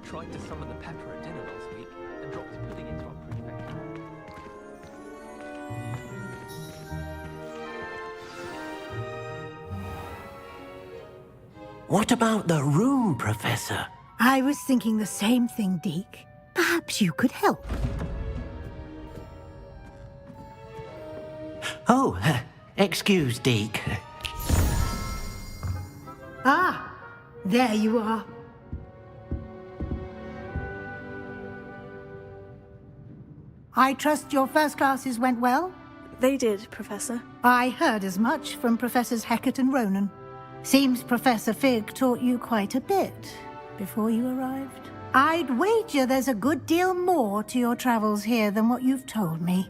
Speaker 5: Tried to summon the pepper at dinner last week and dropped his pudding into our prefect.
Speaker 18: What about the room, Professor?
Speaker 11: I was thinking the same thing, Deke. Perhaps you could help.
Speaker 20: Oh, excuse, Deke.
Speaker 11: Ah, there you are. I trust your first classes went well?
Speaker 1: They did, Professor.
Speaker 11: I heard as much from Professors Hecat and Ronan. Seems Professor Fig taught you quite a bit before you arrived. I'd wager there's a good deal more to your travels here than what you've told me.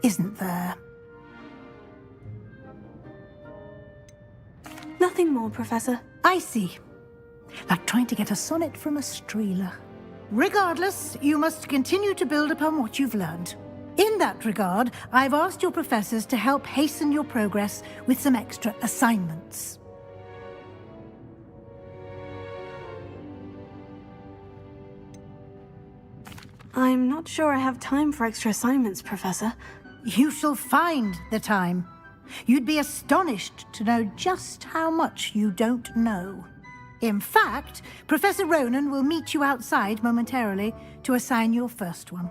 Speaker 11: Isn't there?
Speaker 1: Nothing more, Professor.
Speaker 11: I see. Like trying to get a sonnet from a streeler. Regardless, you must continue to build upon what you've learned. In that regard, I've asked your professors to help hasten your progress with some extra assignments.
Speaker 1: I'm not sure I have time for extra assignments, Professor.
Speaker 11: You shall find the time. You'd be astonished to know just how much you don't know. In fact, Professor Ronan will meet you outside momentarily to assign your first one.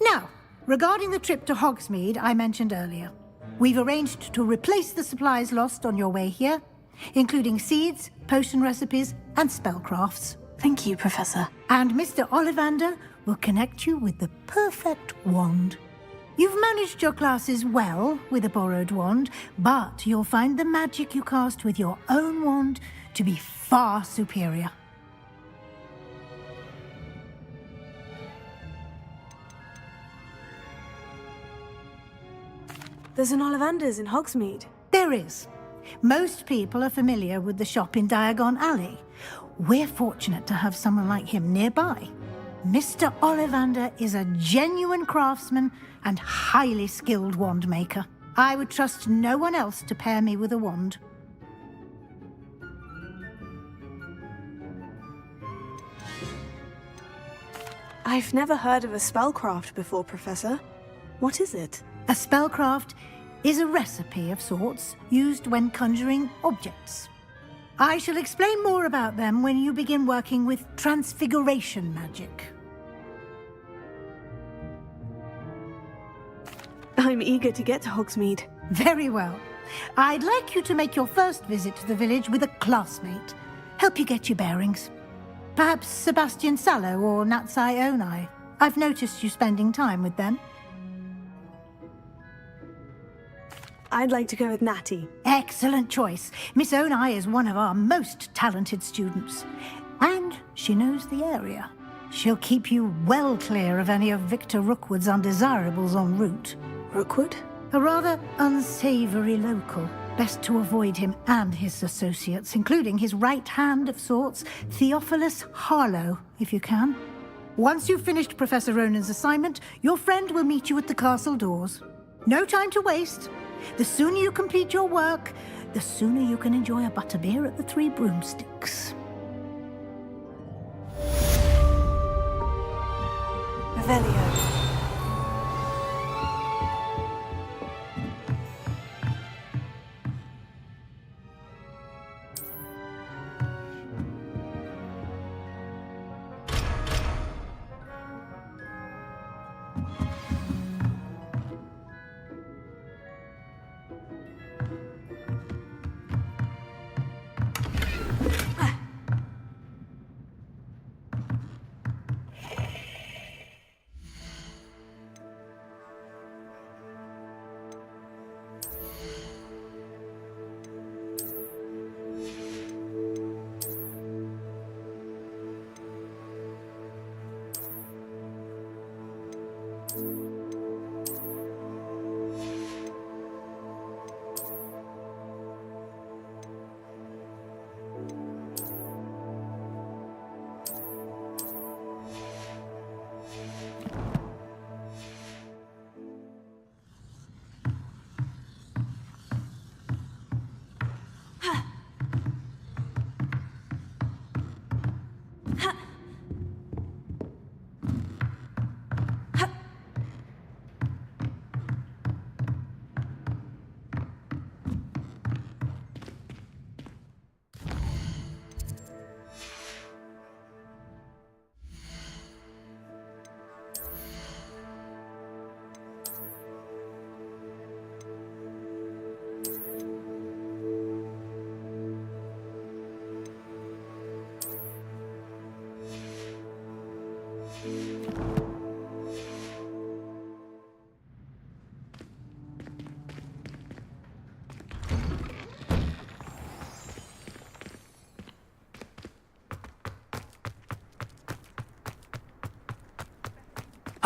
Speaker 11: Now, regarding the trip to Hogsmeade I mentioned earlier, we've arranged to replace the supplies lost on your way here, including seeds, potion recipes, and spellcrafts.
Speaker 1: Thank you, Professor.
Speaker 11: And Mr. Ollivander will connect you with the perfect wand. You've managed your classes well with a borrowed wand, but you'll find the magic you cast with your own wand to be far superior.
Speaker 1: There's an Ollivander's in Hogsmeade.
Speaker 11: There is. Most people are familiar with the shop in Diagon Alley. We're fortunate to have someone like him nearby. Mr. Ollivander is a genuine craftsman and highly skilled wand maker. I would trust no one else to pair me with a wand.
Speaker 1: I've never heard of a spellcraft before, Professor. What is it?
Speaker 11: A spellcraft is a recipe of sorts used when conjuring objects. I shall explain more about them when you begin working with transfiguration magic.
Speaker 1: I'm eager to get to Hogsmeade.
Speaker 11: Very well. I'd like you to make your first visit to the village with a classmate. Help you get your bearings. Perhaps Sebastian Sallow or Natsai Onai. I've noticed you spending time with them.
Speaker 1: I'd like to go with Natty.
Speaker 11: Excellent choice. Miss Onai is one of our most talented students. And she knows the area. She'll keep you well clear of any of Victor Rookwood's undesirables en route.
Speaker 1: Rookwood?
Speaker 11: A rather unsavory local. Best to avoid him and his associates, including his right hand of sorts, Theophilus Harlow, if you can. Once you've finished Professor Ronan's assignment, your friend will meet you at the castle doors. No time to waste. The sooner you complete your work, the sooner you can enjoy a butterbeer at the Three Broomsticks.
Speaker 1: Revelio.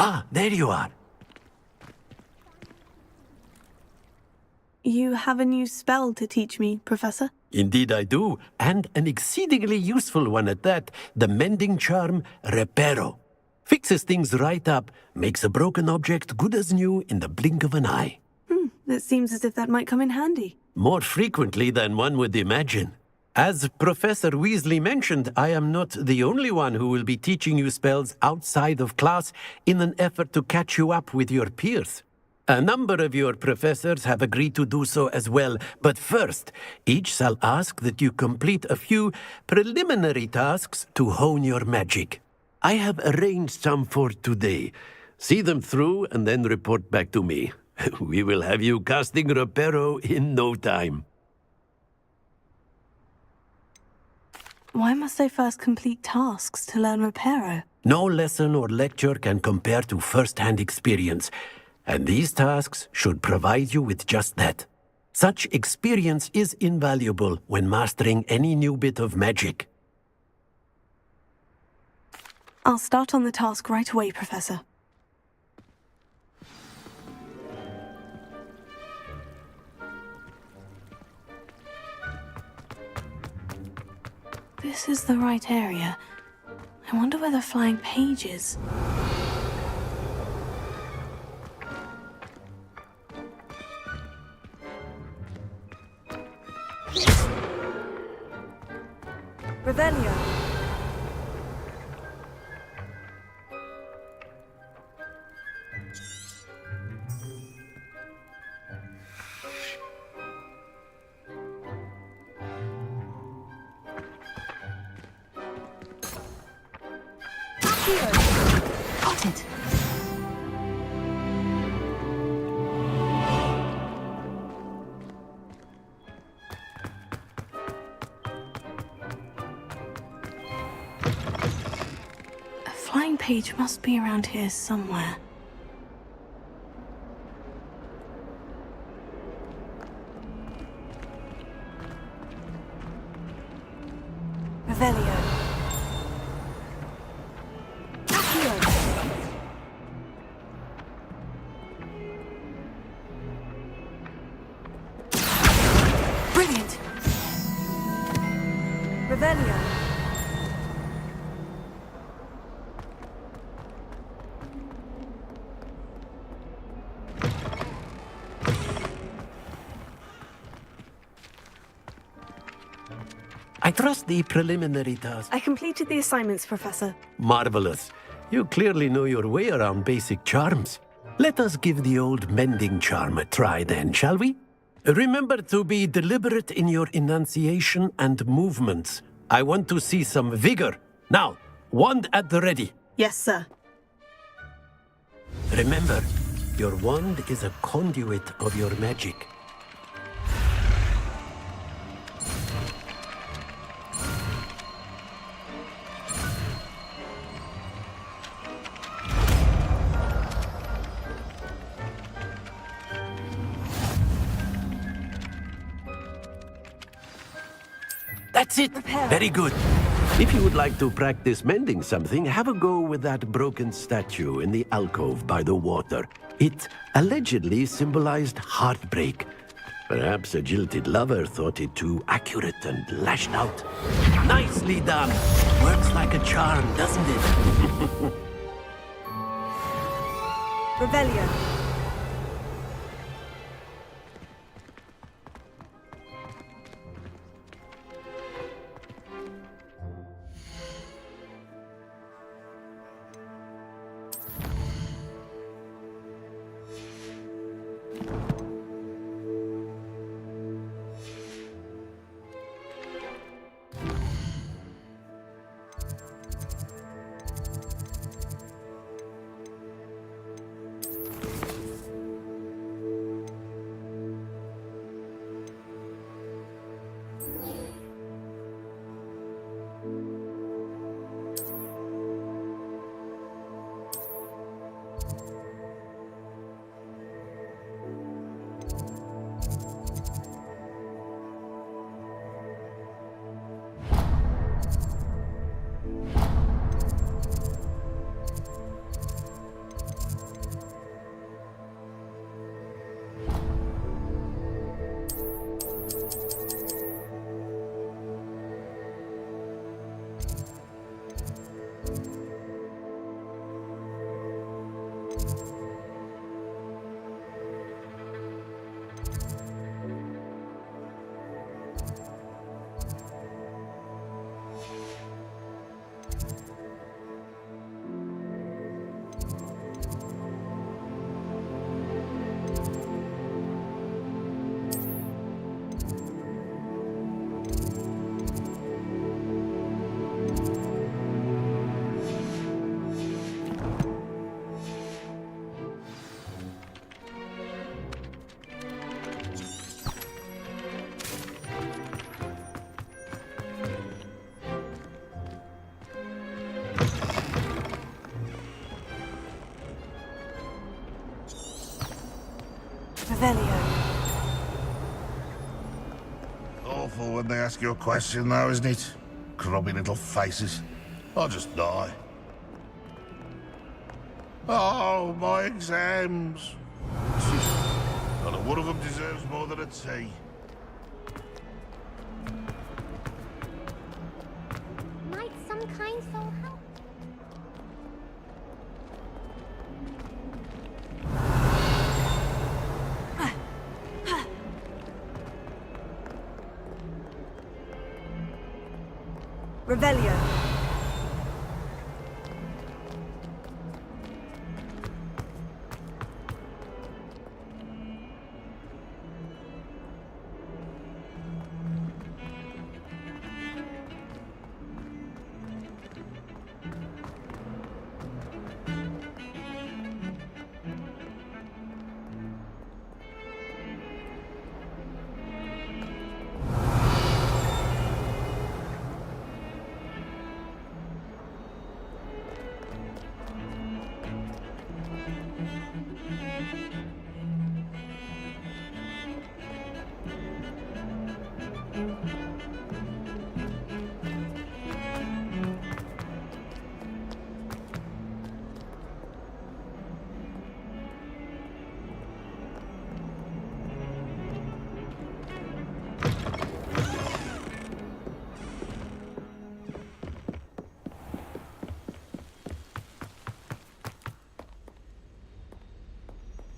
Speaker 18: Ah, there you are.
Speaker 1: You have a new spell to teach me, Professor?
Speaker 18: Indeed I do, and an exceedingly useful one at that. The mending charm, Reparo. Fixes things right up, makes a broken object good as new in the blink of an eye.
Speaker 1: It seems as if that might come in handy.
Speaker 18: More frequently than one would imagine. As Professor Weasley mentioned, I am not the only one who will be teaching you spells outside of class in an effort to catch you up with your peers. A number of your professors have agreed to do so as well, but first, each shall ask that you complete a few preliminary tasks to hone your magic. I have arranged some for today. See them through and then report back to me. We will have you casting Reparo in no time.
Speaker 1: Why must I first complete tasks to learn Reparo?
Speaker 18: No lesson or lecture can compare to first-hand experience, and these tasks should provide you with just that. Such experience is invaluable when mastering any new bit of magic.
Speaker 1: I'll start on the task right away, Professor. This is the right area. I wonder where the flying page is.
Speaker 13: Revelio.
Speaker 1: Got it. A flying page must be around here somewhere. Revelio. Brilliant.
Speaker 13: Revelio.
Speaker 18: I trust the preliminary task.
Speaker 1: I completed the assignments, Professor.
Speaker 18: Marvelous. You clearly know your way around basic charms. Let us give the old mending charm a try then, shall we? Remember to be deliberate in your enunciation and movements. I want to see some vigor. Now, wand at the ready.
Speaker 1: Yes, sir.
Speaker 18: Remember, your wand is a conduit of your magic. That's it. Very good. If you would like to practice mending something, have a go with that broken statue in the alcove by the water. It allegedly symbolized heartbreak. Perhaps a jilted lover thought it too accurate and lashed out. Nicely done. Works like a charm, doesn't it?
Speaker 13: Revelio.
Speaker 1: Revelio.
Speaker 14: Awful when they ask you a question now, isn't it? Grubby little faces. I'll just die. Oh, my exams. Not one of them deserves more than a tea.
Speaker 8: Might some kind soul help?
Speaker 13: Revelio.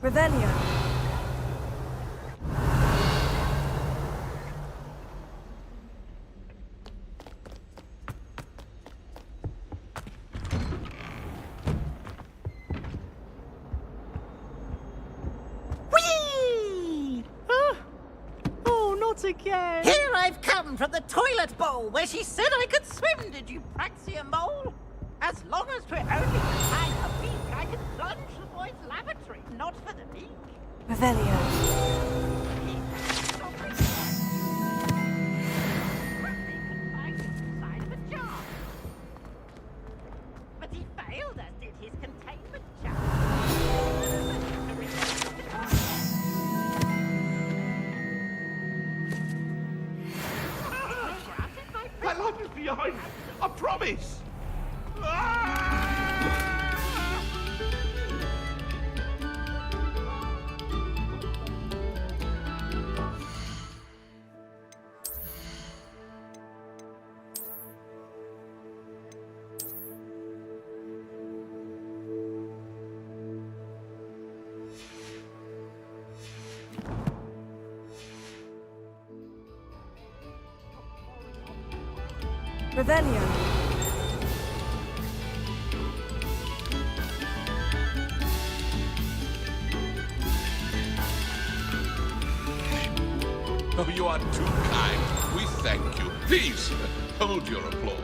Speaker 13: Revelio.
Speaker 16: Whee!
Speaker 2: Oh, not again!
Speaker 16: Here I've come from the toilet bowl where she said I could swim, did you praxia mole? As long as we're only behind a beak, I can plunge the boy's lavatory, not for the beak.
Speaker 1: Revelio.
Speaker 16: But he failed, as did his containment jar.
Speaker 18: My life is behind. I promise.
Speaker 13: Revelio.
Speaker 14: Oh, you are too kind. We thank you. Please, hold your applause.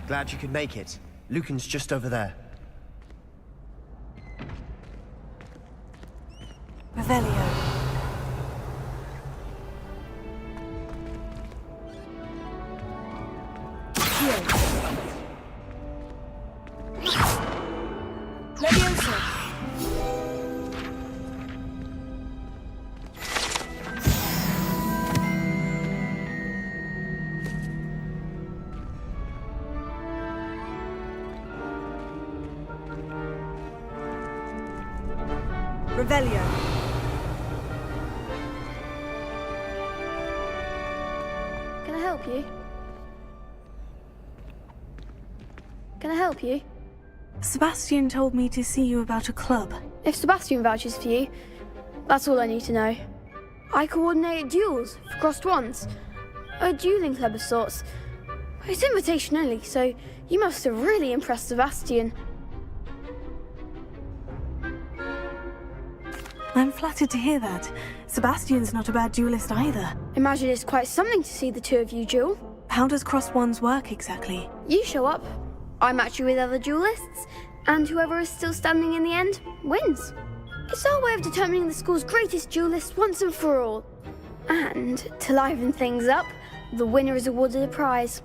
Speaker 6: Glad you could make it. Lucan's just over there.
Speaker 1: Revelio.
Speaker 13: Leviosa. Revelio.
Speaker 10: Can I help you? Can I help you?
Speaker 1: Sebastian told me to see you about a club.
Speaker 10: If Sebastian vouches for you, that's all I need to know.
Speaker 21: I coordinate duels for crossed wands. A dueling club of sorts. It's invitation only, so you must have really impressed Sebastian.
Speaker 1: I'm flattered to hear that. Sebastian's not a bad duelist either.
Speaker 21: Imagine it's quite something to see the two of you duel.
Speaker 1: How does crossed wands work exactly?
Speaker 21: You show up, I match you with other duelists, and whoever is still standing in the end wins. It's our way of determining the school's greatest duelist once and for all. And to liven things up, the winner is awarded a prize.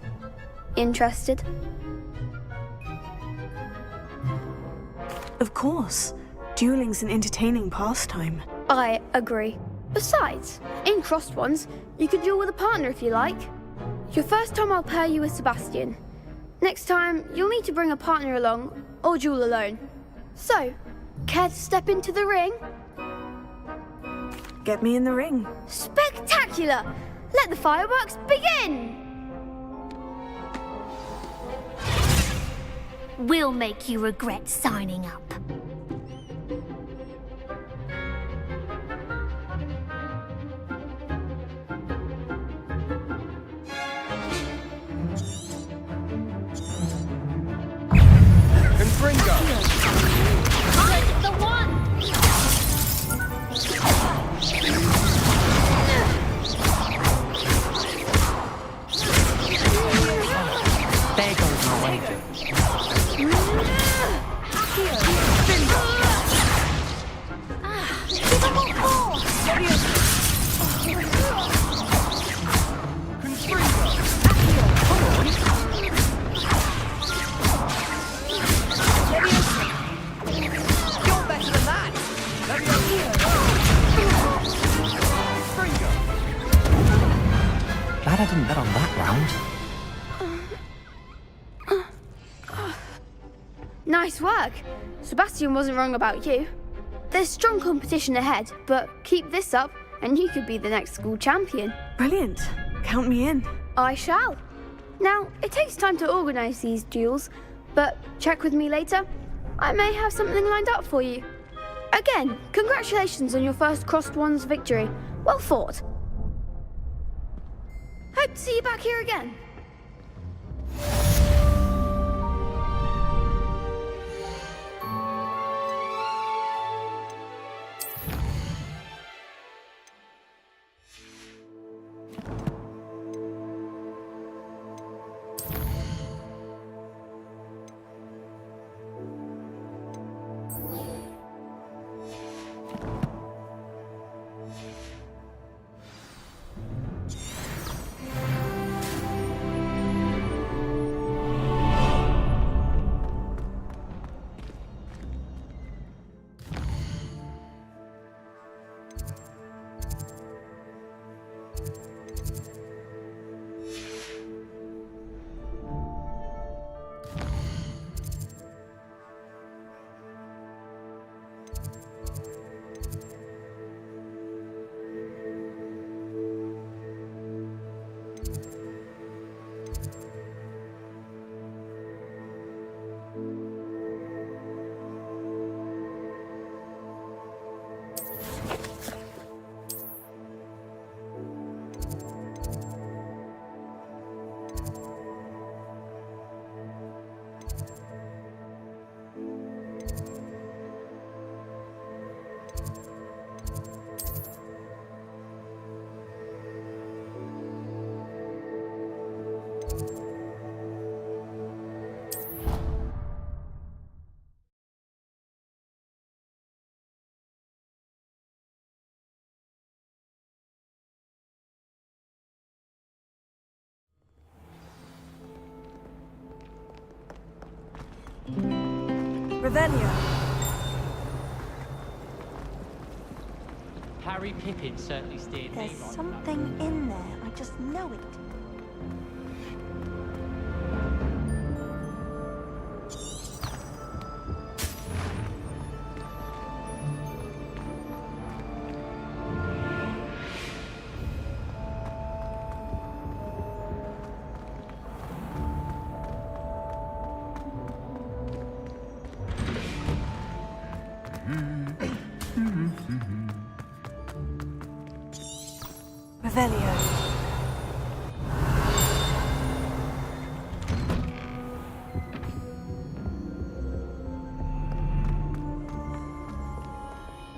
Speaker 21: Interested?
Speaker 1: Of course. Dueling's an entertaining pastime.
Speaker 21: I agree. Besides, in crossed ones, you could duel with a partner if you like. Your first time I'll pair you with Sebastian. Next time, you'll need to bring a partner along, or duel alone. So, care to step into the ring?
Speaker 1: Get me in the ring.
Speaker 21: Spectacular! Let the fireworks begin!
Speaker 19: We'll make you regret signing up.
Speaker 4: Confringo!
Speaker 19: I'm the one!
Speaker 9: There goes my wager.
Speaker 20: Glad I didn't bet on that round.
Speaker 21: Nice work. Sebastian wasn't wrong about you. There's strong competition ahead, but keep this up and you could be the next school champion.
Speaker 1: Brilliant. Count me in.
Speaker 21: I shall. Now, it takes time to organise these duels, but check with me later. I may have something lined up for you. Again, congratulations on your first crossed wands victory. Well fought. Hope to see you back here again.
Speaker 13: Revelio.
Speaker 7: Harry Pippin certainly steered me
Speaker 22: There's
Speaker 7: right.
Speaker 22: something in there. I just know it.
Speaker 13: Revelio.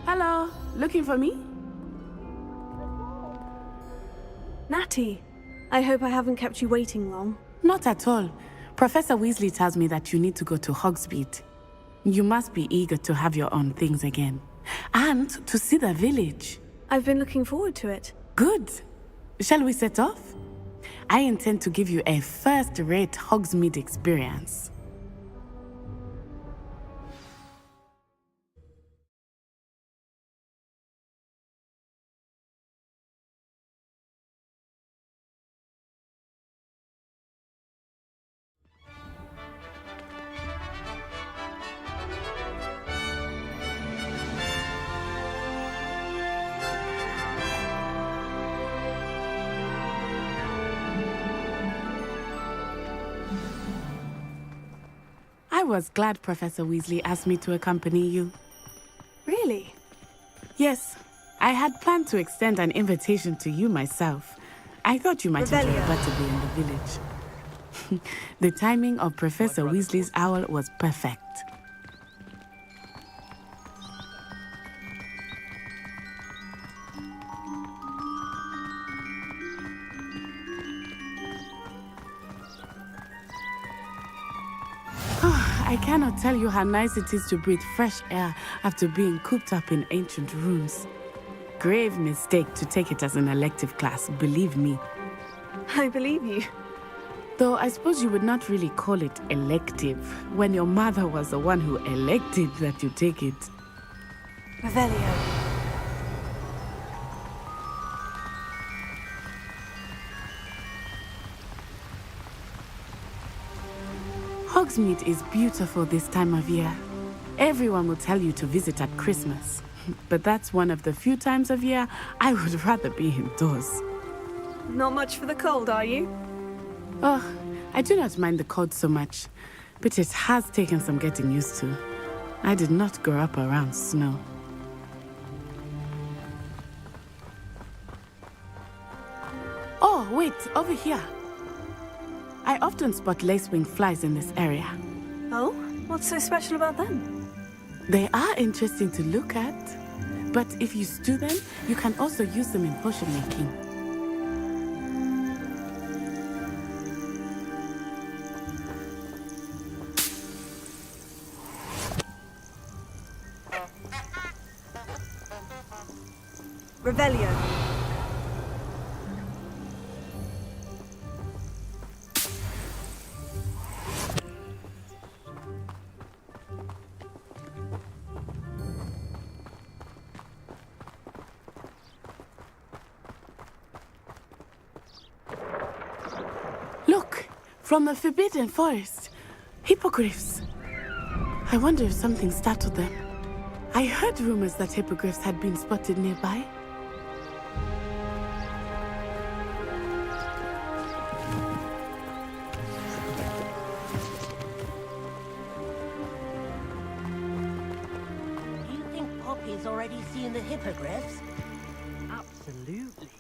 Speaker 17: Hello, looking for me?
Speaker 1: Natty, I hope I haven't kept you waiting long.
Speaker 17: Not at all. Professor Weasley tells me that you need to go to Hogsmeade. You must be eager to have your own things again. And to see the village.
Speaker 1: I've been looking forward to it.
Speaker 17: Good. Shall we set off? I intend to give you a first-rate Hogsmeade experience. I was glad Professor Weasley asked me to accompany you.
Speaker 1: Really?
Speaker 17: Yes. I had planned to extend an invitation to you myself. I thought you might enjoy Butterby in the village. The timing of Professor Weasley's owl was perfect. I cannot tell you how nice it is to breathe fresh air after being cooped up in ancient rooms. Grave mistake to take it as an elective class, believe me.
Speaker 1: I believe you.
Speaker 17: Though I suppose you would not really call it elective when your mother was the one who elected that you take it.
Speaker 13: Revelio.
Speaker 17: Hogsmeade is beautiful this time of year. Everyone will tell you to visit at Christmas. But that's one of the few times of year I would rather be indoors.
Speaker 1: Not much for the cold, are you?
Speaker 17: Oh, I do not mind the cold so much, but it has taken some getting used to. I did not grow up around snow. Oh, wait, over here. I often spot lacewing flies in this area.
Speaker 1: Oh? What's so special about them?
Speaker 17: They are interesting to look at, but if you stew them, you can also use them in potion making.
Speaker 13: Revelio.
Speaker 17: From the Forbidden Forest. Hippogriffs. I wonder if something startled them. I heard rumors that hippogriffs had been spotted nearby.
Speaker 16: Do you think Poppy's already seen the hippogriffs?
Speaker 5: Absolutely.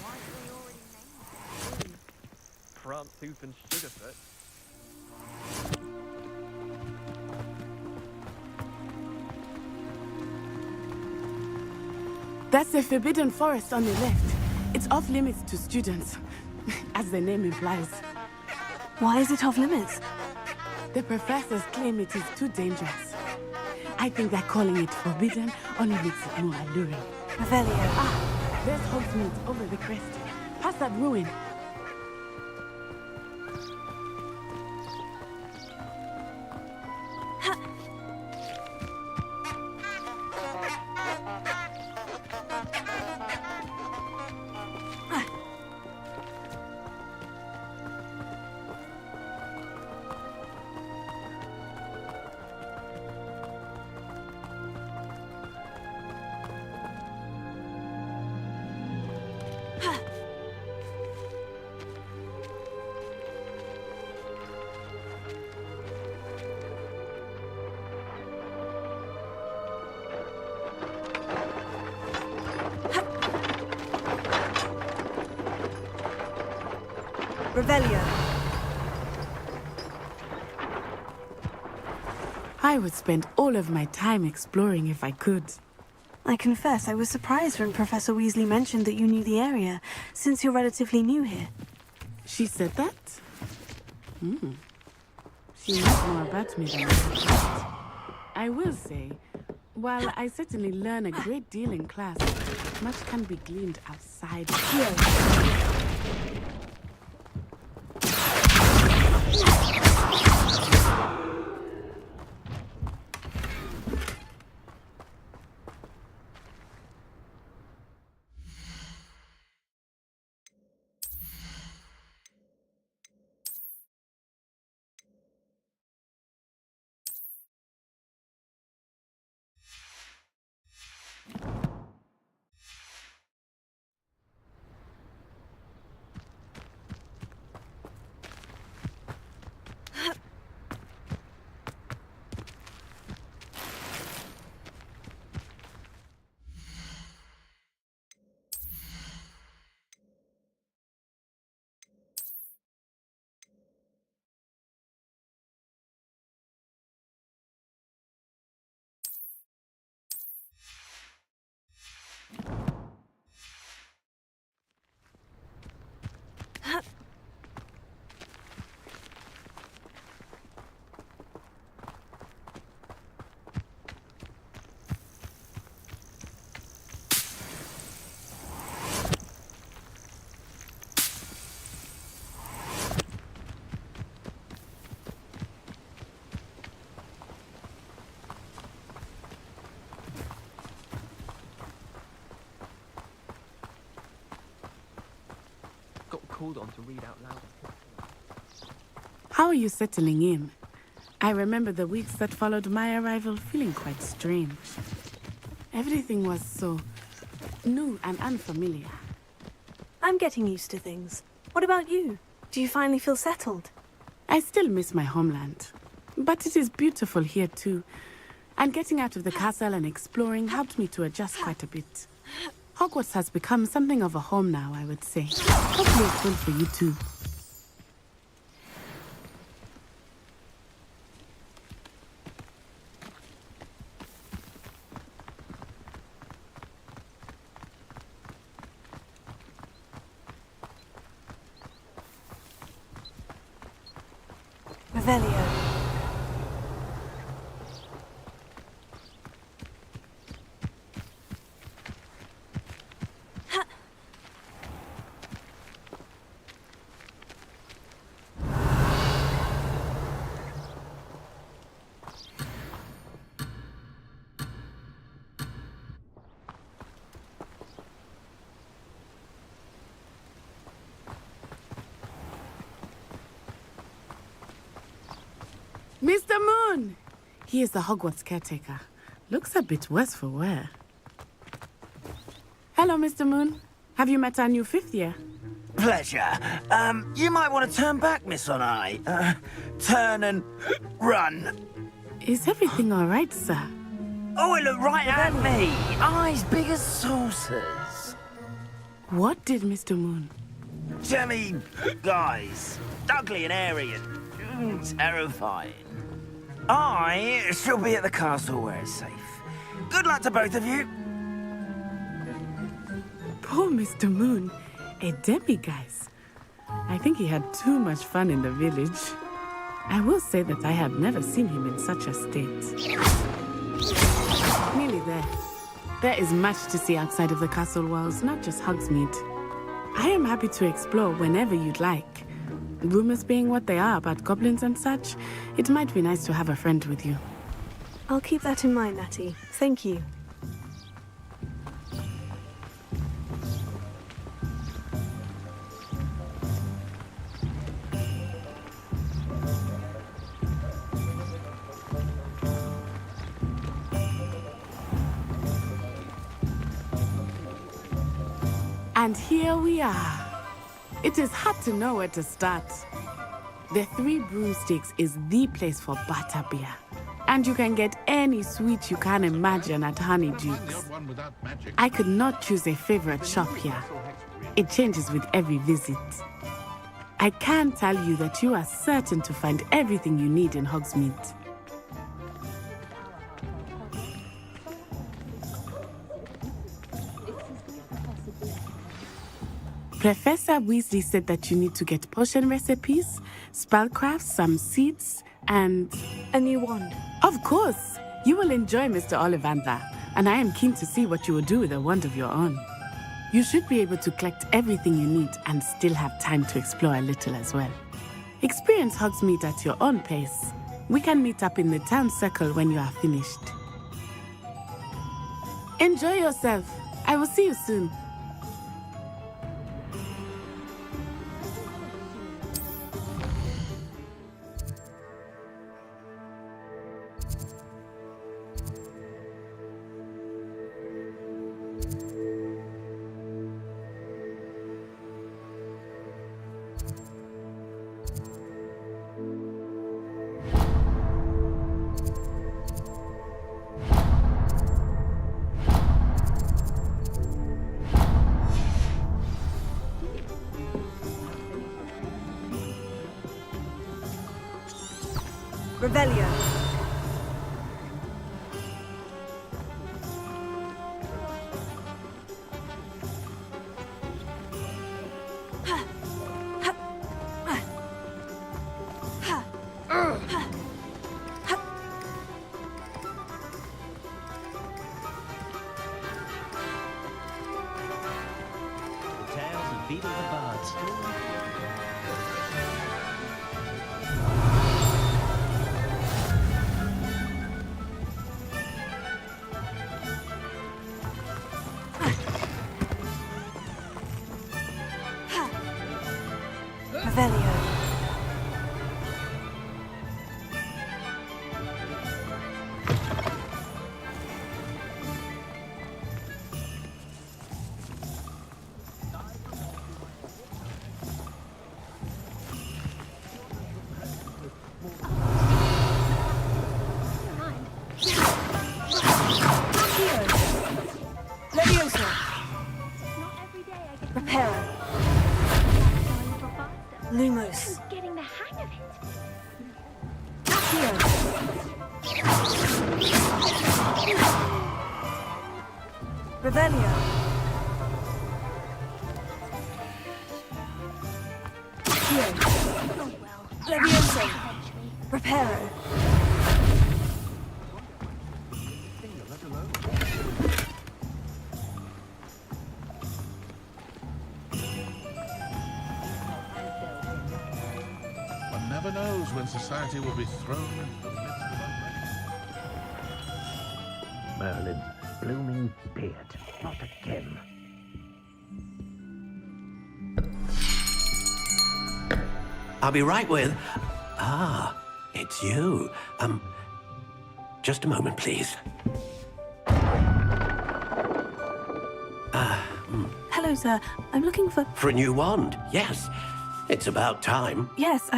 Speaker 5: Why have we already named them? Prantooth and Sugarfoot.
Speaker 17: That's the Forbidden Forest on the left. It's off limits to students, as the name implies.
Speaker 1: Why is it off limits?
Speaker 17: The professors claim it is too dangerous. I think that calling it forbidden only makes it more alluring.
Speaker 13: Revelio.
Speaker 17: Ah, there's Hogsmeade over the crest. Past that ruin.
Speaker 13: Revelio.
Speaker 17: I would spend all of my time exploring if I could.
Speaker 1: I confess I was surprised when Professor Weasley mentioned that you knew the area, since you're relatively new here.
Speaker 17: She said that? She knows more about me than I thought. I will say, while I certainly learn a great deal in class, much can be gleaned outside here.
Speaker 5: Called on to read out loud.
Speaker 17: How are you settling in? I remember the weeks that followed my arrival feeling quite strange. Everything was so new and unfamiliar.
Speaker 1: I'm getting used to things. What about you? Do you finally feel settled?
Speaker 17: I still miss my homeland, but it is beautiful here too. And getting out of the castle and exploring helped me to adjust quite a bit. Hogwarts has become something of a home now, I would say. Hopefully it will for you too.
Speaker 1: Revelio.
Speaker 17: Mr. Moon! He is the Hogwarts caretaker. Looks a bit worse for wear. Hello, Mr. Moon. Have you met our new 5th year?
Speaker 3: Pleasure. You might want to turn back, Miss Onai. Turn and run.
Speaker 17: Is everything all right, sir?
Speaker 3: Oh, it looked right at me. Eyes big as saucers.
Speaker 17: What did Mr. Moon?
Speaker 3: Jemmy guys. Ugly and airy and terrifying. I shall be at the castle where it's safe. Good luck to both of you.
Speaker 17: Poor Mr. Moon. A demiguise. I think he had too much fun in the village. I will say that I have never seen him in such a state. Nearly there. There is much to see outside of the castle walls, not just Hogsmeade. I am happy to explore whenever you'd like. Rumors being what they are about goblins and such, it might be nice to have a friend with you.
Speaker 1: I'll keep that in mind, Natty. Thank you.
Speaker 17: And here we are. It is hard to know where to start. The Three Broomsticks is the place for butterbeer. And you can get any sweet you can imagine at Honeydukes. I could not choose a favorite shop here. It changes with every visit. I can tell you that you are certain to find everything you need in Hogsmeade. Professor Weasley said that you need to get potion recipes, spellcrafts, some seeds, and...
Speaker 1: a new wand.
Speaker 17: Of course! You will enjoy Mr. Ollivander, and I am keen to see what you will do with a wand of your own. You should be able to collect everything you need and still have time to explore a little as well. Experience Hogsmeade at your own pace. We can meet up in the town circle when you are finished. Enjoy yourself. I will see you soon.
Speaker 13: Revelio. Lumos.
Speaker 19: Getting the hang of it.
Speaker 13: Revelio. Levioso. Reparo.
Speaker 14: Never knows when society will be thrown into the midst of unrest.
Speaker 12: Merlin's blooming beard. Not again.
Speaker 18: I'll be right with... Ah, it's you. Just a moment, please.
Speaker 1: Hello, sir. I'm looking for...
Speaker 18: For a new wand, yes. It's about time.
Speaker 1: Yes,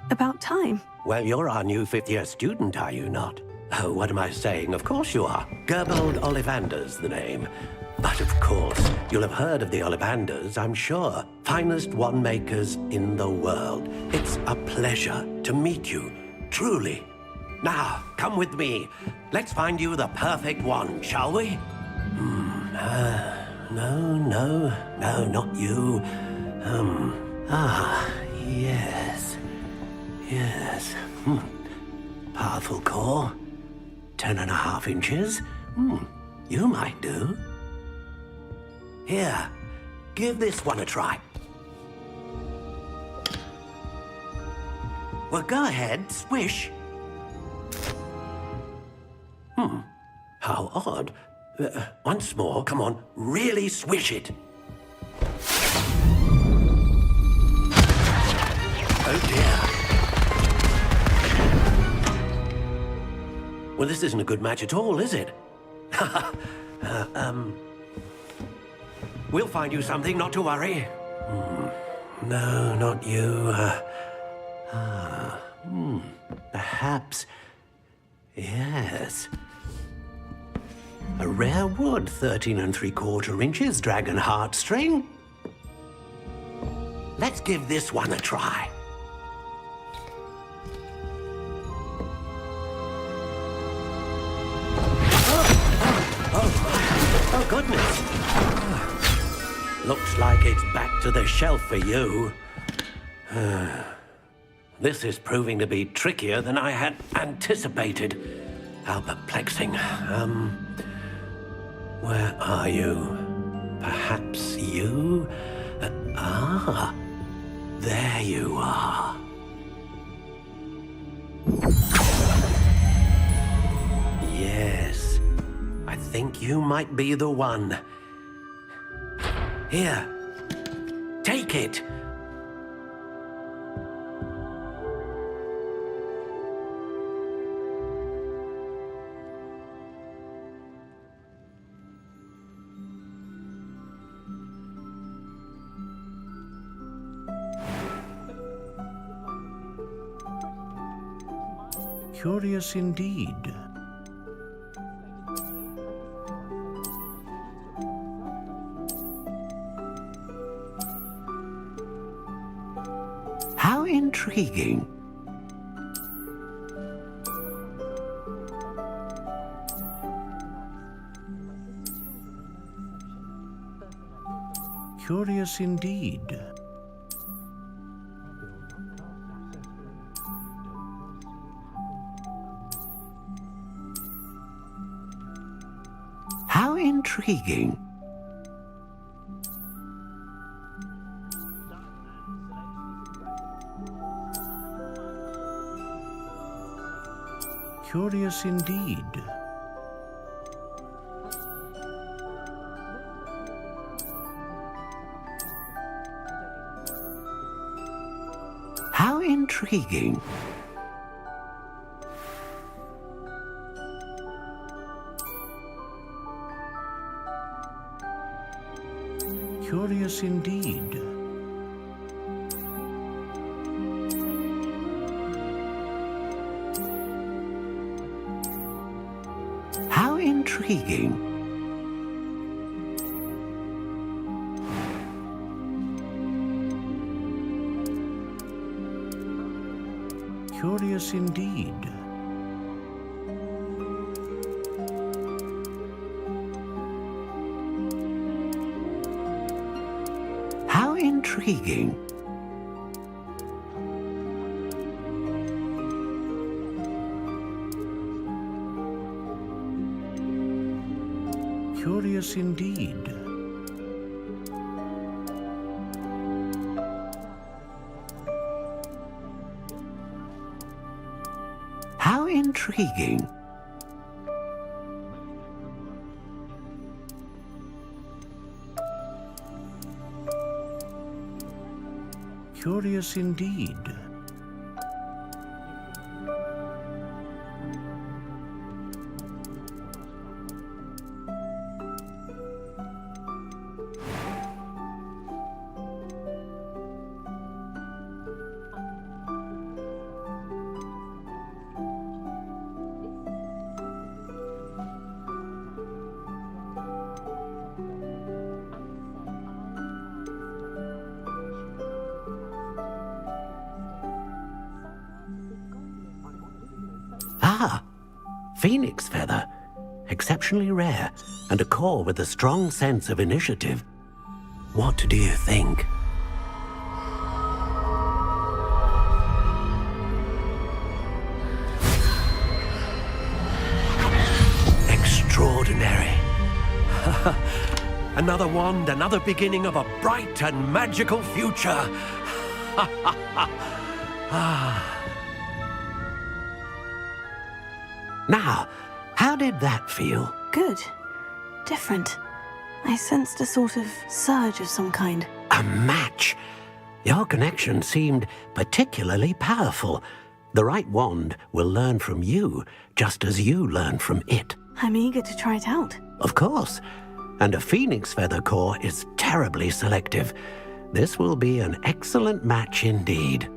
Speaker 1: About time.
Speaker 18: Well, you're our new fifth-year student, are you not? Oh, what am I saying? Of course you are. Gerbold Ollivander's the name. But of course, you'll have heard of the Ollivanders, I'm sure. Finest wand makers in the world. It's a pleasure to meet you, truly. Now, come with me. Let's find you the perfect wand, shall we? No, not you. Yes. Yes. Powerful core. 10.5 inches. You might do. Here, give this one a try. Well, go ahead, swish. How odd. Once more, come on, really swish it. Oh dear. Well, this isn't a good match at all, is it? We'll find you something, not to worry. No, not you. Perhaps... Yes. A rare wood, 13 3/4 inches, dragon heartstring. let's give this one a try. Oh, goodness. Looks like it's back to the shelf for you. This is proving to be trickier than I had anticipated. How perplexing. Where are you? Perhaps you? There you are. Yes, I think you might be the one. Here, take it.
Speaker 11: Curious indeed.
Speaker 18: How intriguing.
Speaker 11: Curious indeed.
Speaker 18: How intriguing.
Speaker 11: Curious indeed.
Speaker 18: How intriguing.
Speaker 11: Curious indeed.
Speaker 18: How intriguing.
Speaker 11: Curious indeed.
Speaker 18: How intriguing.
Speaker 11: Curious indeed.
Speaker 18: How intriguing.
Speaker 11: Curious indeed.
Speaker 18: Ah, phoenix feather. Exceptionally rare, and a core with a strong sense of initiative. What do you think? Extraordinary. Another wand, another beginning of a bright and magical future. Now, how did that feel?
Speaker 1: Good. Different. I sensed a sort of surge of some kind.
Speaker 18: A match. Your connection seemed particularly powerful. The right wand will learn from you, just as you learn from it.
Speaker 1: I'm eager to try it out.
Speaker 18: Of course. And a phoenix feather core is terribly selective. This will be an excellent match indeed.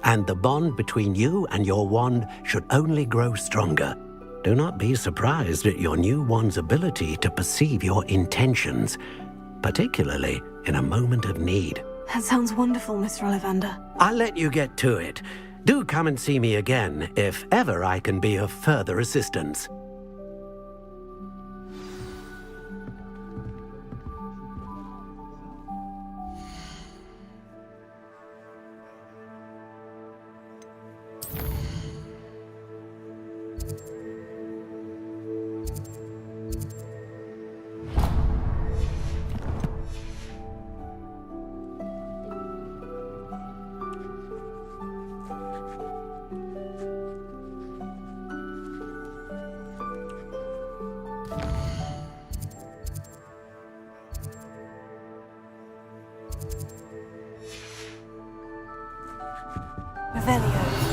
Speaker 18: And the bond between you and your wand should only grow stronger. Do not be surprised at your new wand's ability to perceive your intentions, particularly in a moment of need.
Speaker 1: That sounds wonderful, Mr. Ollivander.
Speaker 18: I'll let you get to it. Do come and see me again if ever I can be of further assistance.
Speaker 13: Revelio.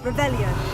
Speaker 13: Revelio.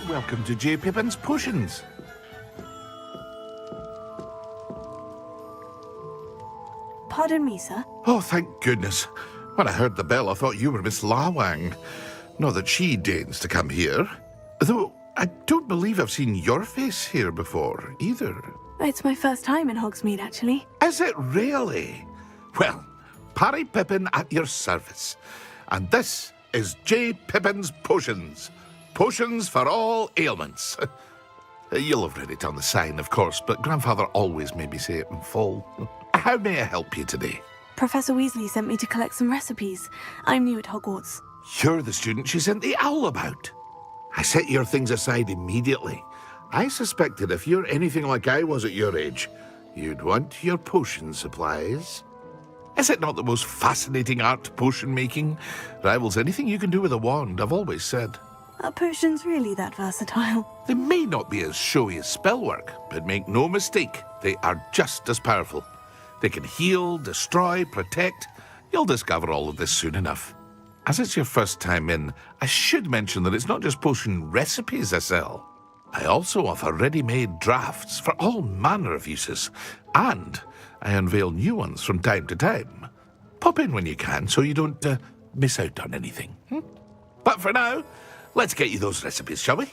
Speaker 14: Welcome to J. Pippin's Potions.
Speaker 1: Pardon me, sir.
Speaker 14: Oh, thank goodness. When I heard the bell, I thought you were Miss Lawang. Not that she deigns to come here. Though I don't believe I've seen your face here before, either.
Speaker 1: It's my first time in Hogsmeade, actually.
Speaker 14: Is it really? Well, Parry Pippin at your service. And this is J. Pippin's Potions. Potions for all ailments. You'll have read it on the sign, of course, but Grandfather always made me say it in full. How may I help you today?
Speaker 1: Professor Weasley sent me to collect some recipes. I'm new at Hogwarts.
Speaker 14: You're the student she sent the owl about. I set your things aside immediately. I suspected if you're anything like I was at your age, you'd want your potion supplies. Is it not the most fascinating art, potion making? Rivals anything you can do with a wand, I've always said.
Speaker 1: Are potions really that versatile?
Speaker 14: They may not be as showy as spellwork, but make no mistake, they are just as powerful. They can heal, destroy, protect. You'll discover all of this soon enough. As it's your first time in, I should mention that it's not just potion recipes I sell. I also offer ready-made drafts for all manner of uses, and I unveil new ones from time to time. Pop in when you can so you don't miss out on anything. But for now, let's get you those recipes, shall we?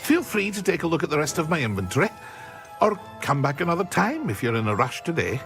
Speaker 14: Feel free to take a look at the rest of my inventory, or come back another time if you're in a rush today.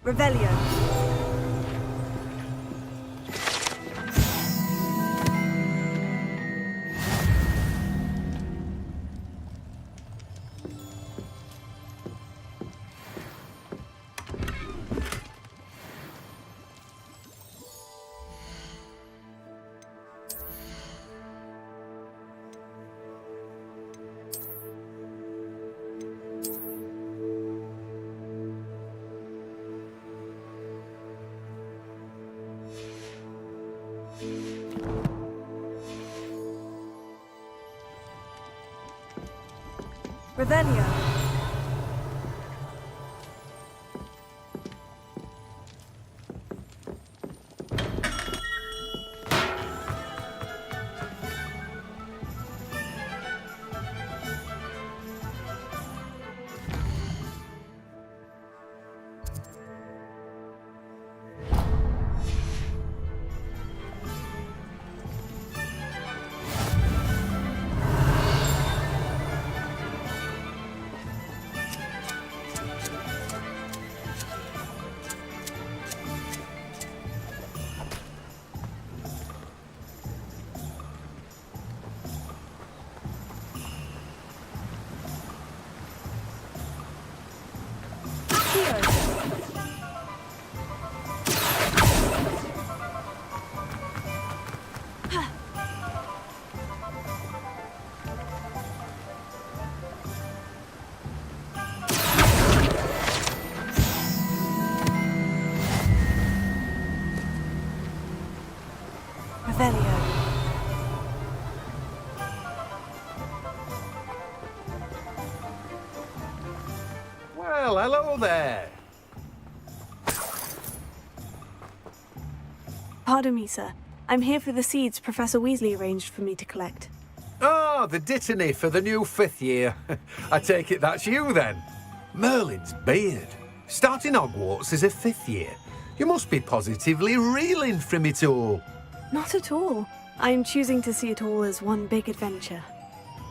Speaker 13: Revelio. Revelio.
Speaker 8: Well, hello there.
Speaker 1: Pardon me, sir. I'm here for the seeds Professor Weasley arranged for me to collect.
Speaker 8: Oh, the dittany for the new 5th year. I take it that's you then. Merlin's beard. Starting Hogwarts as a 5th year. You must be positively reeling from it all.
Speaker 1: Not at all. I'm choosing to see it all as one big adventure.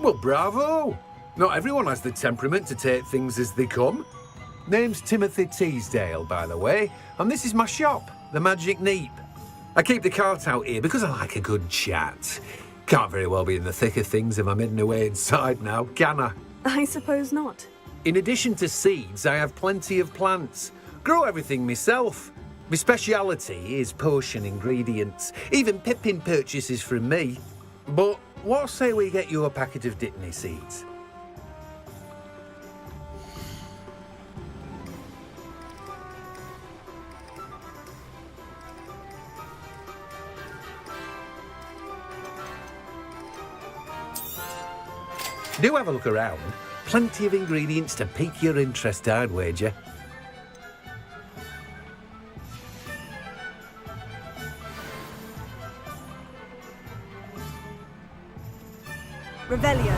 Speaker 8: Well, bravo. Not everyone has the temperament to take things as they come. Name's Timothy Teasdale, by the way, and this is my shop, the Magic Neep. I keep the cart out here because I like a good chat. Can't very well be in the thick of things if I'm hidden away inside now, can I?
Speaker 1: I suppose not.
Speaker 8: In addition to seeds, I have plenty of plants. Grow everything myself. My speciality is potion ingredients. Even Pippin purchases from me. But what say we get you a packet of dittany seeds? Do have a look around. Plenty of ingredients to pique your interest, I'd wager.
Speaker 13: Revelio.